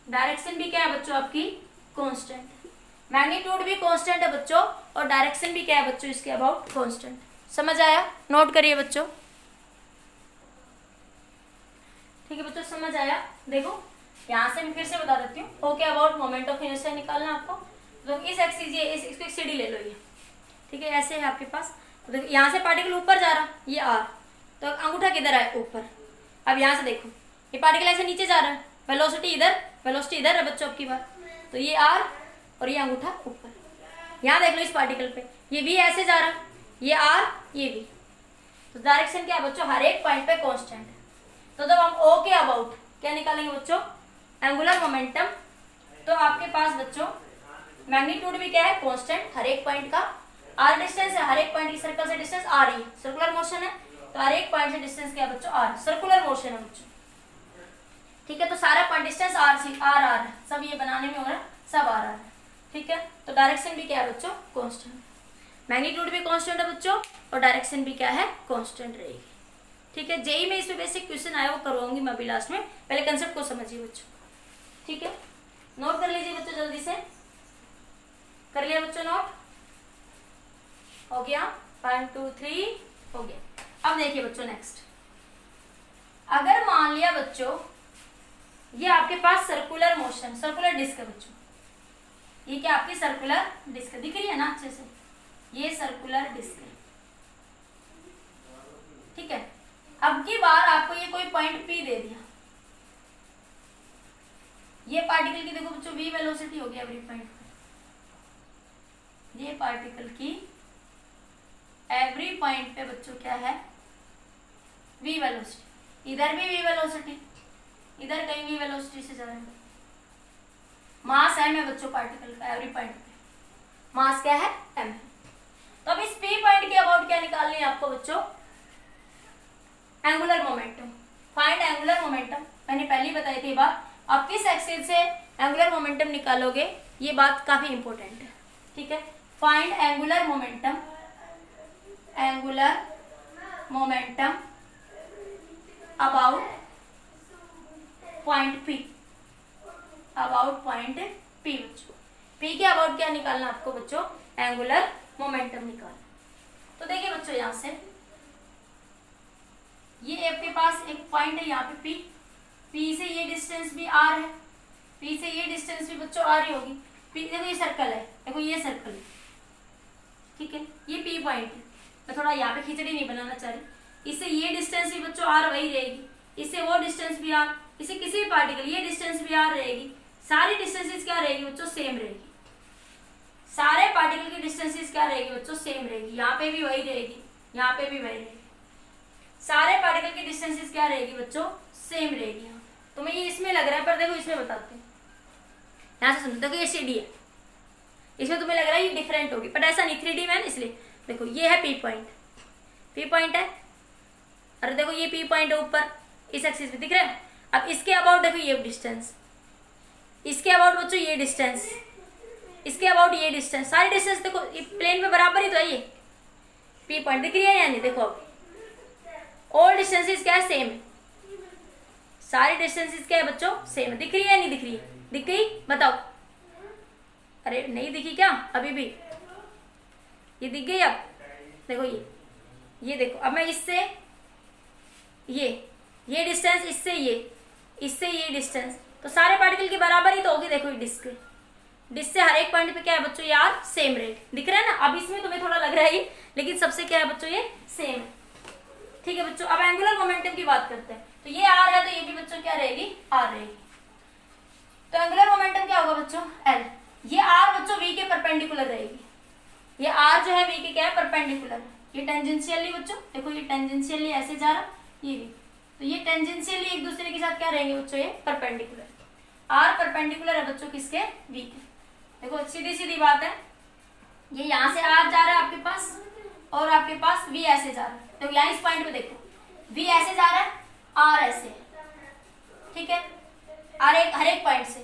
डायरेक्शन भी क्या है बच्चों आपकी, कांस्टेंट। मैग्नीट्यूड भी कांस्टेंट है बच्चों, और डायरेक्शन भी क्या है बच्चों इसके अबाउट, कांस्टेंट। समझ आया, नोट करिए बच्चों। ठीक है बच्चों, समझ आया। देखो यहाँ से मैं फिर से बता देती हूँ, okay about moment of inertia निकालना आपको। तो इस एक्सिस ये इसको एक सीढ़ी ले लो ये, ठीक है, ऐसे है आपके पास। तो देखो यहाँ से पार्टिकल ऊपर जा रहा, ये आर, तो अंगूठा किधर है, ऊपर। अब यहाँ से देखो ये पार्टिकल ऐसे नीचे जा रहा है, वेलोसिटी इधर है बच्चों आपकी बात। तो ये आर और ये अंगूठा ऊपर। यहाँ देख लो इस पार्टिकल पे, ये वी ऐसे जा रहा, ये आर ये वी। तो डायरेक्शन क्या है बच्चों, हर एक पॉइंट पे कांस्टेंट है। तो जब हम ओ के अबाउट क्या निकालेंगे बच्चों, एंगुलर मोमेंटम। तो आपके पास बच्चों मैग्नीट्यूड भी क्या है, कांस्टेंट हर एक पॉइंट का। आर डिस्टेंस है, हर एक पॉइंट की सर्कल से डिस्टेंस आर ही, सर्कुलर मोशन है, तो हर एक पॉइंट से डिस्टेंस क्या है बच्चों, आर, सर्कुलर मोशन है बच्चों। ठीक है, तो सारा पॉइंट डिस्टेंस आर है, सब ये बनाने में हो रहा है, सब आर है। ठीक है, तो डायरेक्शन भी क्या है बच्चों, कांस्टेंट। मैग्नीट्यूड भी कांस्टेंट है बच्चों, और डायरेक्शन भी क्या है, कांस्टेंट रहेगी। ठीक है, जेई में इसमें बेसिक क्वेश्चन आया वो करवाऊंगी मैं अभी लास्ट में, पहले कंसेप्ट को समझिए बच्चों। ठीक है, नोट कर लीजिए बच्चों, जल्दी से कर लिया बच्चों नोट, हो गया 1 2 3 हो गया। अब देखिए बच्चों नेक्स्ट, अगर मान लिया बच्चों ये आपके पास सर्कुलर मोशन, सर्कुलर डिस्क है बच्चों, ये क्या आपकी सर्कुलर डिस्क दिख रही है ना अच्छे से, ये सर्कुलर डिस्क है। ठीक है, अब की बार आपको ये कोई पॉइंट पी दे दिया, ये पार्टिकल की देखो बच्चों वी वेलोसिटी होगी एवरी पॉइंट पे, ये पार्टिकल की एवरी पॉइंट पे बच्चों क्या है, वी वेलोसिटी। इधर भी वी वेलोसिटी, इधर कहीं वी वेलोसिटी से जा रहा है। मास एम है बच्चों पार्टिकल का एवरी पॉइंट पे, मास क्या है, एम है। तो अब इस पी पॉइंट के अबाउट क्या निकालनी है आपको बच्चों, angular momentum. Find angular momentum, मैंने पहले ही बताई थी बात। आप किस एक्सिस से एंगुलर मोमेंटम निकालोगे, ये बात काफी इंपॉर्टेंट है। ठीक है, find angular momentum, angular momentum about point P, about point P बच्चों। पी के अबाउट क्या निकालना आपको बच्चों, एंगुलर मोमेंटम निकालना। तो देखिए बच्चों यहां से ये आपके पास एक पॉइंट है यहाँ पे पी, पी से ये डिस्टेंस भी आर है, पी से ये डिस्टेंस भी बच्चों आर ही होगी। पी देखो ये सर्कल है, देखो ये सर्कल है, ठीक है, ये पी पॉइंट है। मैं थोड़ा यहाँ पे खिचड़ी नहीं बनाना चाह रही, इससे ये डिस्टेंस भी बच्चों आर वही रहेगी, इससे वो डिस्टेंस भी आर, इससे किसी भी पार्टिकल ये डिस्टेंस भी आर रहेगी। सारी डिस्टेंसेस क्या रहेगी बच्चों, सेम रहेगी। सारे पार्टिकल की डिस्टेंसेस क्या रहेगी बच्चों, सेम रहेगी। यहाँ पे भी वही रहेगी, यहाँ पे भी वही रहेगी। सारे पार्टिकल की डिस्टेंसेस क्या रहेगी बच्चों, सेम रहेगी। तो मैं ये इसमें लग रहा है, पर देखो इसमें बताते हैं, यहाँ से समझो। देखो ये सीडी है, इसमें तुम्हें लग रहा है ये डिफरेंट होगी, पर ऐसा नहीं, 3D में है इसलिए। देखो ये है पी पॉइंट, पी पॉइंट है, अरे देखो ये पी पॉइंट है ऊपर इस एक्सिस पे, दिख रहा है। अब इसके अबाउट देखो ये डिस्टेंस, इसके अबाउट बच्चों ये डिस्टेंस, इसके अबाउट ये डिस्टेंस, सारी डिस्टेंस देखो प्लेन में बराबर ही तो है। ये पी पॉइंट दिख रही है या नहीं, देखो अब ऑल डिस्टेंसेस क्या है, सेम है। सारी डिस्टेंसेस क्या है बच्चों, सेम है। दिख रही है या नहीं दिख रही है, दिख गई, बताओ। अरे नहीं दिखी क्या अभी भी, ये दिख गई। अब देखो ये ये देखो, अब मैं इससे ये डिस्टेंस, इससे ये डिस्टेंस, तो सारे पार्टिकल के बराबर ही तो होगी। देखो ये डिस्क से हर एक पॉइंट पे क्या है बच्चों, यार सेम रेट दिख रहा है ना। अब इसमें तुम्हें थोड़ा लग रहा है ये, लेकिन सबसे क्या है बच्चों, ये सेम है। ठीक है बच्चों, अब एंगुलर मोमेंटम की बात करते हैं। तो ये आर है, तो ये भी बच्चों क्या रहेगी, आर रहेगी। तो एंगुलर मोमेंटम क्या होगा बच्चों, एल। ये आर बच्चों वी के परपेंडिकुलर रहेगी। ये आर जो है वी के क्या है, परपेंडिकुलर। ये टेंजेंशियली बच्चों, देखो ये टेंजेंशियली ऐसे जा रहा, ये भी, तो ये टेंजेंशियली एक दूसरे के साथ क्या रहेंगे बच्चों, ये परपेंडिकुलर। आर परपेंडिकुलर है बच्चों किसके, वी के। देखो सीधी सीधी बात है, ये यहाँ से आर जा रहा है आपके पास, और आपके पास वी ऐसे जा रहा है। तो यहाँ इस पॉइंट पे देखो, वी ऐसे जा रहा है, आर ऐसे, ठीक है, हर एक पॉइंट से।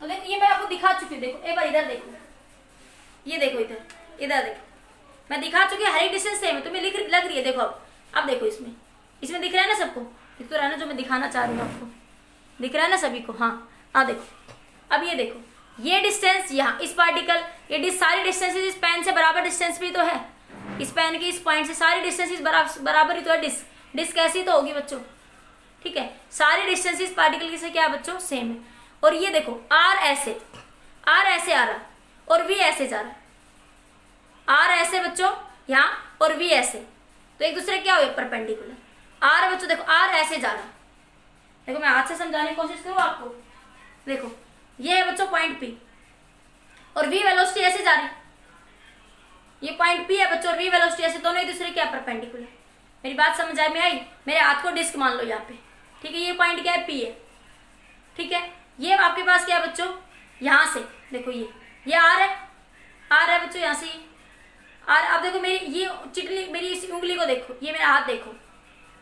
तो देखो ये मैं आपको दिखा चुकी हूँ, देखो एक बार इधर देखो, ये देखो इधर देखो, मैं दिखा चुकी हूँ, हर एक डिस्टेंस सेम है, तुम्हें लग रही है। देखो अब देखो इसमें दिख रहा है ना सबको, दिख तो रहा है ना, जो मैं दिखाना चाह रही हूँ आपको, दिख रहा है ना सभी को। हाँ देखो, अब ये देखो, ये डिस्टेंस यहाँ इस पार्टिकल, ये सारी डिस्टेंसेस इस पेन से बराबर डिस्टेंस भी तो है, इस पेन की इस पॉइंट से सारी डिस्टेंसेस बराबर ही तो है। डिस्क ऐसी तो होगी बच्चों, ठीक है, सारी डिस्टेंसेस पार्टिकल की से क्या बच्चों, सेम है। और ये देखो आर ऐसे आ रहा और वी ऐसे जा रहा है, आर ऐसे बच्चों यहाँ और वी ऐसे, तो एक दूसरे क्या हुए, परपेंडिकुलर। आर बच्चों देखो, आर ऐसे जा रहा है, देखो मैं हाथ से समझाने की कोशिश करूँ आपको। देखो ये है बच्चों पॉइंट पी, और वी वेलोसिटी ऐसे जा रही, ये पॉइंट पी है बच्चों, और वी वेलोसिटी ऐसे, दोनों एक दूसरे क्या परपेंडिकुलर। मेरी बात समझ में आई? मेरे हाथ को डिस्क मान लो यहाँ पे, ठीक है, ये पॉइंट क्या है, पी है, ठीक है। ये आपके पास क्या है बच्चों, यहाँ से देखो ये आर है बच्चों, यहाँ से आर। अब देखो मेरी ये चिटली, मेरी इस उंगली को देखो, ये मेरा हाथ देखो,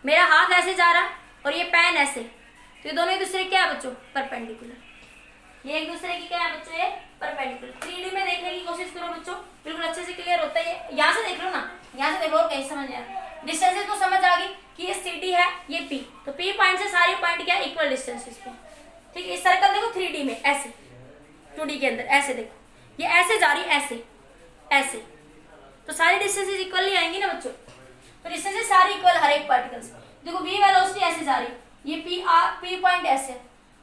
मेरा हाथ ऐसे जा रहा और ये पेन ऐसे, तो ये दोनों एक दूसरे क्या है बच्चों, परपेंडिकुलर। ये एक दूसरे की क्या है बच्चों, ये परपेंडिकुलर। 3D में देखने की कोशिश करो बच्चों, बिल्कुल अच्छे से क्लियर होता है। यहाँ से देख लो ना, यहाँ से देख लो, और कहीं समझ आया, डिस्टेंसेस तो समझ आ गई कि ये CD है, ये P, तो P पॉइंट से सारे पॉइंट क्या है, इक्वल डिस्टेंसेस पे, ठीक है। इस सर्कल देखो 3D में ऐसे, 2D के अंदर ऐसे देखो, ये ऐसे जा रही ऐसे, तो सारी डिस्टेंसेस इक्वल ही आएंगी ना बच्चों, तो डिस्टेंसेस सारी इक्वल हर एक पार्टिकल से। देखो वी वेलोसिटी ऐसे जा रही, ये P पॉइंट ऐसे,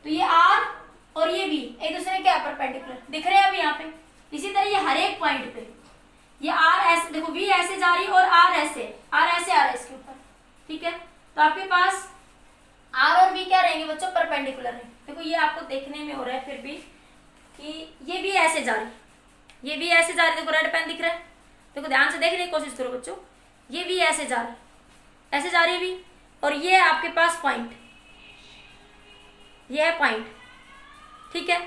तो ये R और ये V एक दूसरे क्या परपेंडिकुलर दिख रहे हैं अभी यहाँ पे। इसी तरह ये हर एक पॉइंट पे ये R ऐसे, देखो V ऐसे जा रही और R ऐसे आ रहा है इसके ऊपर, ठीक है। तो आपके पास R और V क्या रहेंगे बच्चों, परपेंडिकुलर है। देखो ये आपको देखने में हो रहा है फिर भी कि ये भी ऐसे जा रही, ये भी ऐसे जा रही, देखो रेड पेन दिख रहा है, देखो ध्यान से देखने की कोशिश करो बच्चों, ये भी ऐसे जा रही, ऐसे जा रही भी, और ये है आपके पास पॉइंट, ये है पॉइंट, ठीक है।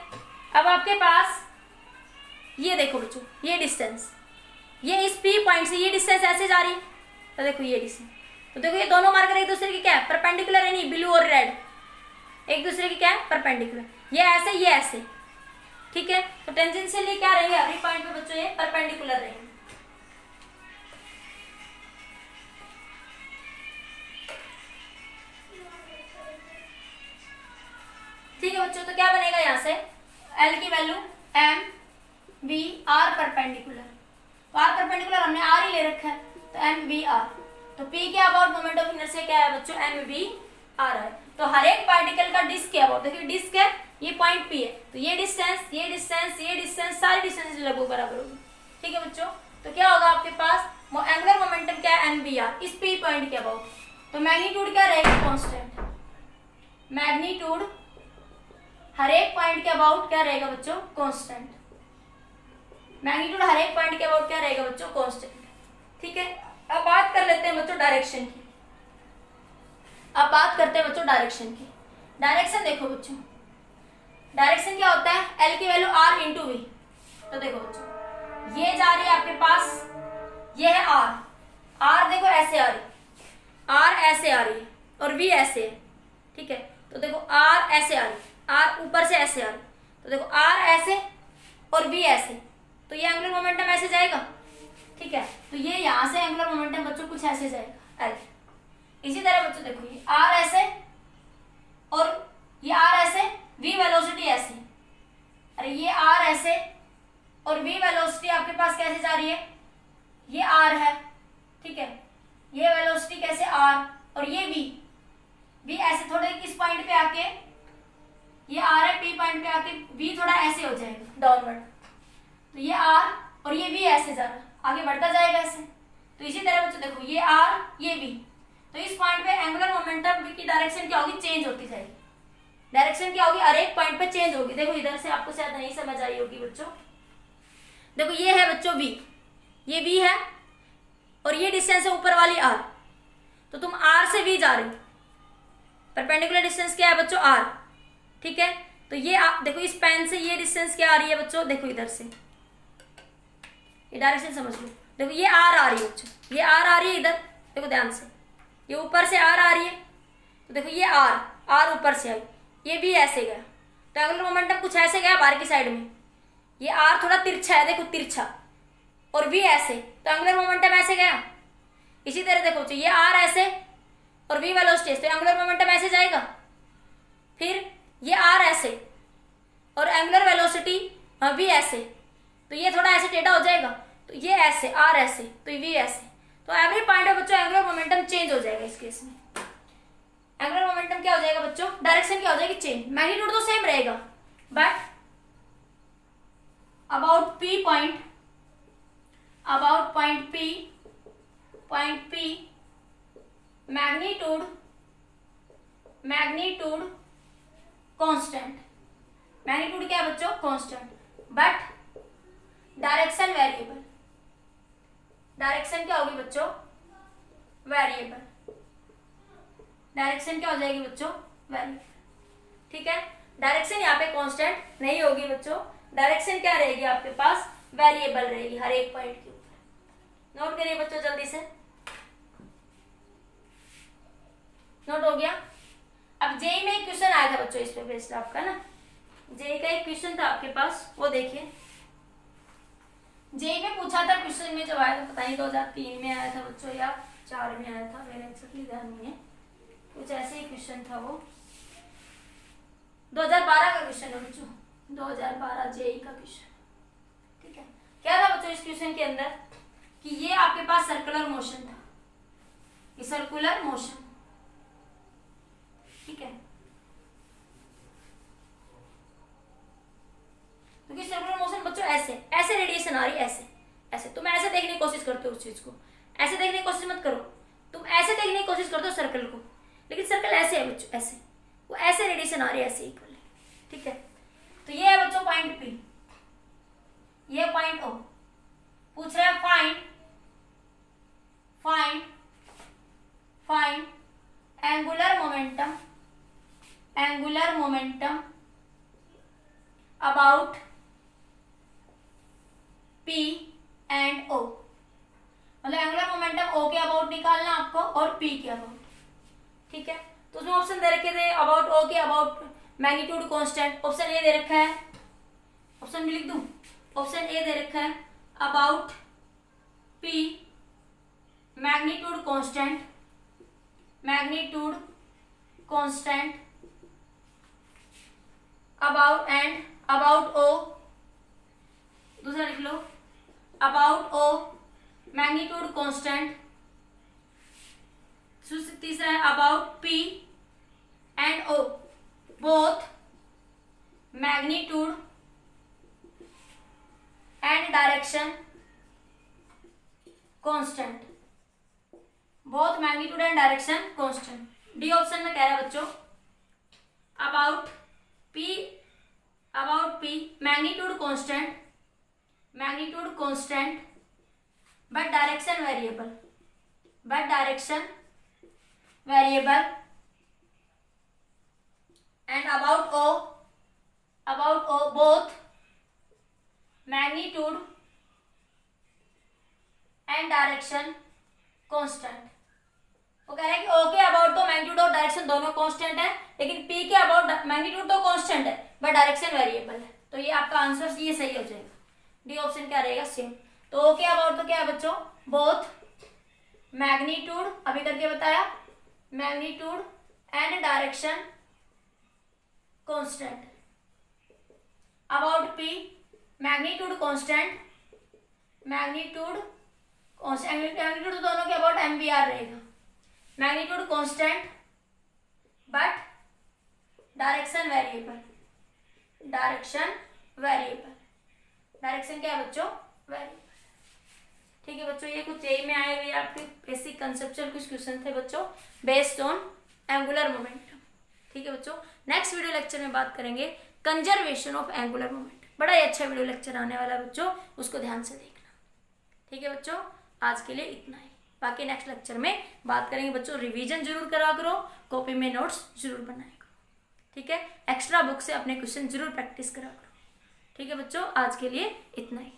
अब आपके पास ये देखो बच्चों, ये डिस्टेंस, ये इस P पॉइंट से ये डिस्टेंस ऐसे जा रही, तो देखो ये डिस्टेंस, तो देखो ये दोनों मार्कर एक दूसरे की क्या है, परपेंडिकुलर है, नहीं ब्लू और रेड एक दूसरे की क्या है, परपेंडिकुलर, ये ऐसे, ठीक है। तो टेंजेंशियली क्या रहेंगे, एवरी पॉइंट पे बच्चों ये परपेंडिकुलर रहेंगे। ठीक है बच्चों, तो क्या बनेगा यहाँ से, L की value M V R perpendicular, तो R परपेंडिकुलर हमने R ही ले रखा है, तो M V R, तो P के अबाउट मोमेंट ऑफ इनर्शिया क्या है बच्चों, M V R है। तो हर एक पार्टिकल का डिस्क के अबाउट, देखिए डिस्क है, ये पॉइंट P है, तो ये डिस्टेंस सारी डिस्टेंस लगभग बराबर होगी, ठीक है बच्चों। तो क्या होगा आपके पास, एंगुलर मोमेंटम क्या है, MVR, इस P पॉइंट के अबाउट, तो मैग्नीट्यूड क्या रहेगा, कांस्टेंट, मैग्नीट्यूड हर एक पॉइंट के अबाउट क्या रहेगा बच्चों, कांस्टेंट, मैग्नीट्यूड हर एक पॉइंट के अबाउट क्या रहेगा बच्चों, कांस्टेंट, ठीक है। अब बात कर लेते हैं बच्चों डायरेक्शन की, अब बात करते हैं बच्चों डायरेक्शन की। डायरेक्शन देखो बच्चों, डायरेक्शन क्या होता है, L की वैल्यू R इंटू V, तो देखो बच्चों ये जा रही है आपके पास, ये है R देखो ऐसे आ रही, R ऐसे आ रही है और V ऐसे है, ठीक है। तो देखो R ऐसे आ रही, R ऊपर से ऐसे आ रही, तो देखो R ऐसे और V ऐसे, तो ये एंगुलर मोमेंटम ऐसे जाएगा, ठीक है। तो ये यहाँ से एंगुलर मोमेंटम बच्चों कुछ ऐसे जाएगा L। इसी तरह बच्चों देखो ये R ऐसे और ये R ऐसे, V वेलोसिटी ऐसे, अरे ये R ऐसे और V वेलोसिटी आपके पास कैसे जा रही है, ये R है, ठीक है। आर और ये वी ऐसे थोड़े इस पॉइंट पे आके, ये आर है, पी पॉइंट पे आके वी थोड़ा ऐसे हो जाएगा डाउनवर्ड, तो ये आर और ये वी ऐसे जा रहा आगे बढ़ता जाएगा ऐसे। तो इसी तरह बच्चों देखो ये आर ये वी, तो इस पॉइंट पे एंगुलर मोमेंटम वी की डायरेक्शन क्या होगी, चेंज होती जाएगी। डायरेक्शन क्या होगी, हर एक पॉइंट पे चेंज होगी। देखो इधर से आपको शायद नहीं समझ आई होगी बच्चों, देखो ये है बच्चों वी, ये वी है और ये डिस्टेंस है ऊपर वाली आर, तो तुम आर से वी जा रहे हो, परपेंडिकुलर डिस्टेंस क्या है बच्चों, आर, ठीक है। तो ये देखो इस पेन से ये डिस्टेंस क्या आ रही है बच्चों, देखो इधर से ये डायरेक्शन समझ लो, देखो ये आर आ रही है बच्चों, ये आर आ रही है इधर, देखो ध्यान से, ये ऊपर से आर आ रही है, तो देखो ये आर ऊपर से आई, ये भी ऐसे गया, तो एंगुलर मोमेंटम कुछ ऐसे गया बाहर की साइड में, ये आर थोड़ा तिरछा है, देखो तिरछा, और वी ऐसे, तो एंगुलर मोमेंटम ऐसे गया। इसी तरह देखो ये आर ऐसे और वी वेलोसिटी, तो एंगुलर मोमेंटम ऐसे जाएगा। फिर ये आर ऐसे और एंगुलर वेलोसिटी वी ऐसे, तो ये थोड़ा ऐसे टेढ़ा हो जाएगा, तो ये ऐसे आर ऐसे, तो वी ऐसे, तो एवरी पॉइंट ऑफ बच्चों एंगुलर मोमेंटम चेंज हो जाएगा। इस केस में एंगुलर मोमेंटम क्या हो जाएगा बच्चों, डायरेक्शन क्या हो जाएगी, चेंज। मैग्नीट्यूड तो सेम रहेगा, but about P point, about point P magnitude constant, magnitude क्या है बच्चों, constant, but direction variable, direction क्या होगी बच्चों, वेरिएबल, डायरेक्शन क्या हो जाएगी बच्चों, वेरिएबल, ठीक है। डायरेक्शन यहाँ पे कांस्टेंट नहीं होगी बच्चों, डायरेक्शन क्या रहेगी आपके पास, वेरिएबल रहेगी हर एक पॉइंट के ऊपर। नोट करिए बच्चों जल्दी से, नोट हो गया। अब जेई में एक क्वेश्चन आया था बच्चों इस पे बेस्ड आपका ना, जेई का एक क्वेश्चन था आपके पास, वो देखिए। जेई में पूछा था क्वेश्चन में, जब आया था पता नहीं 2003 में आया था बच्चों या 4 में आया था, मेरे एक्चुअली ध्यान नहीं है, कुछ ऐसे ही क्वेश्चन था वो, 2012 का क्वेश्चन है बच्चों, 2012 जेई का क्वेश्चन, ठीक है। क्या था बच्चों इस क्वेश्चन के अंदर कि ये आपके पास सर्कुलर मोशन था, ये सर्कुलर मोशन, ठीक है। क्योंकि सर्कुलर मोशन बच्चों ऐसे ऐसे रेडिएशन आ रही है, ऐसे ऐसे, तुम ऐसे देखने की कोशिश करते हो उस चीज को, ऐसे देखने की कोशिश मत करो, तुम ऐसे देखने की कोशिश करते हो सर्कल को, लेकिन सर्कल ऐसे है बच्चों, ऐसे, वो ऐसे रेडिएशन आ रही है ऐसे इक्वली, ठीक है। तो ये है बच्चों पॉइंट पी, ये पॉइंट ओ, पूछ रहे हैं find angular momentum about P and O, मतलब एंगुलर मोमेंटम O के अबाउट निकालना आपको और P के अबाउट, ठीक है। तो उसमें ऑप्शन दे रखे थे अबाउट O के about magnitude constant, option A दे रखा है, ऑप्शन भी लिख दूं, ऑप्शन ए दे रखा है about P magnitude constant about and about O, दूसरा लिख लो अबाउट O मैग्नीट्यूड कांस्टेंट, तीसरा है about P and O both magnitude and direction constant, both magnitude and direction constant. D option में कह रहा है बच्चों about P magnitude constant but direction variable and about O both magnitude and direction constant. वो कह रहा है कि O के अबाउट तो मैग्नीट्यूड और डायरेक्शन दोनों कांस्टेंट है, लेकिन P के अबाउट मैग्नीट्यूड तो कांस्टेंट है बट डायरेक्शन वेरिएबल है, तो ये आपका आंसर ये सही हो जाएगा, डी ऑप्शन क्या रहेगा सेम। तो O के अबाउट तो क्या है बच्चों, बोथ मैग्नीट्यूड, अभी करके बताया, magnitude and direction constant, about P magnitude constant, magnitude तो दोनों के अबाउट MVR रहेगा, magnitude constant but direction variable. Direction variable, direction क्या है बच्चों? वेरिएबल। ठीक है बच्चों, ये कुछ यही में आए हुए आपके बेसिक कंसेप्चुअल कुछ क्वेश्चन थे बच्चों बेस्ड ऑन एंगुलर मोमेंटम। ठीक है बच्चों, नेक्स्ट वीडियो लेक्चर में बात करेंगे कंजर्वेशन ऑफ एंगुलर मोमेंटम। बड़ा ही अच्छा वीडियो लेक्चर आने वाला है बच्चों, उसको ध्यान से देखना। ठीक है बच्चों, आज के लिए इतना ही। बाकी नेक्स्ट लेक्चर में बात करेंगे बच्चों, रिवीजन जरूर करा करो, कॉपी में नोट्स जरूर बनाया करो। ठीक है, एक्स्ट्रा बुक से अपने क्वेश्चन जरूर प्रैक्टिस करा करो। ठीक है बच्चों, आज के लिए इतना ही।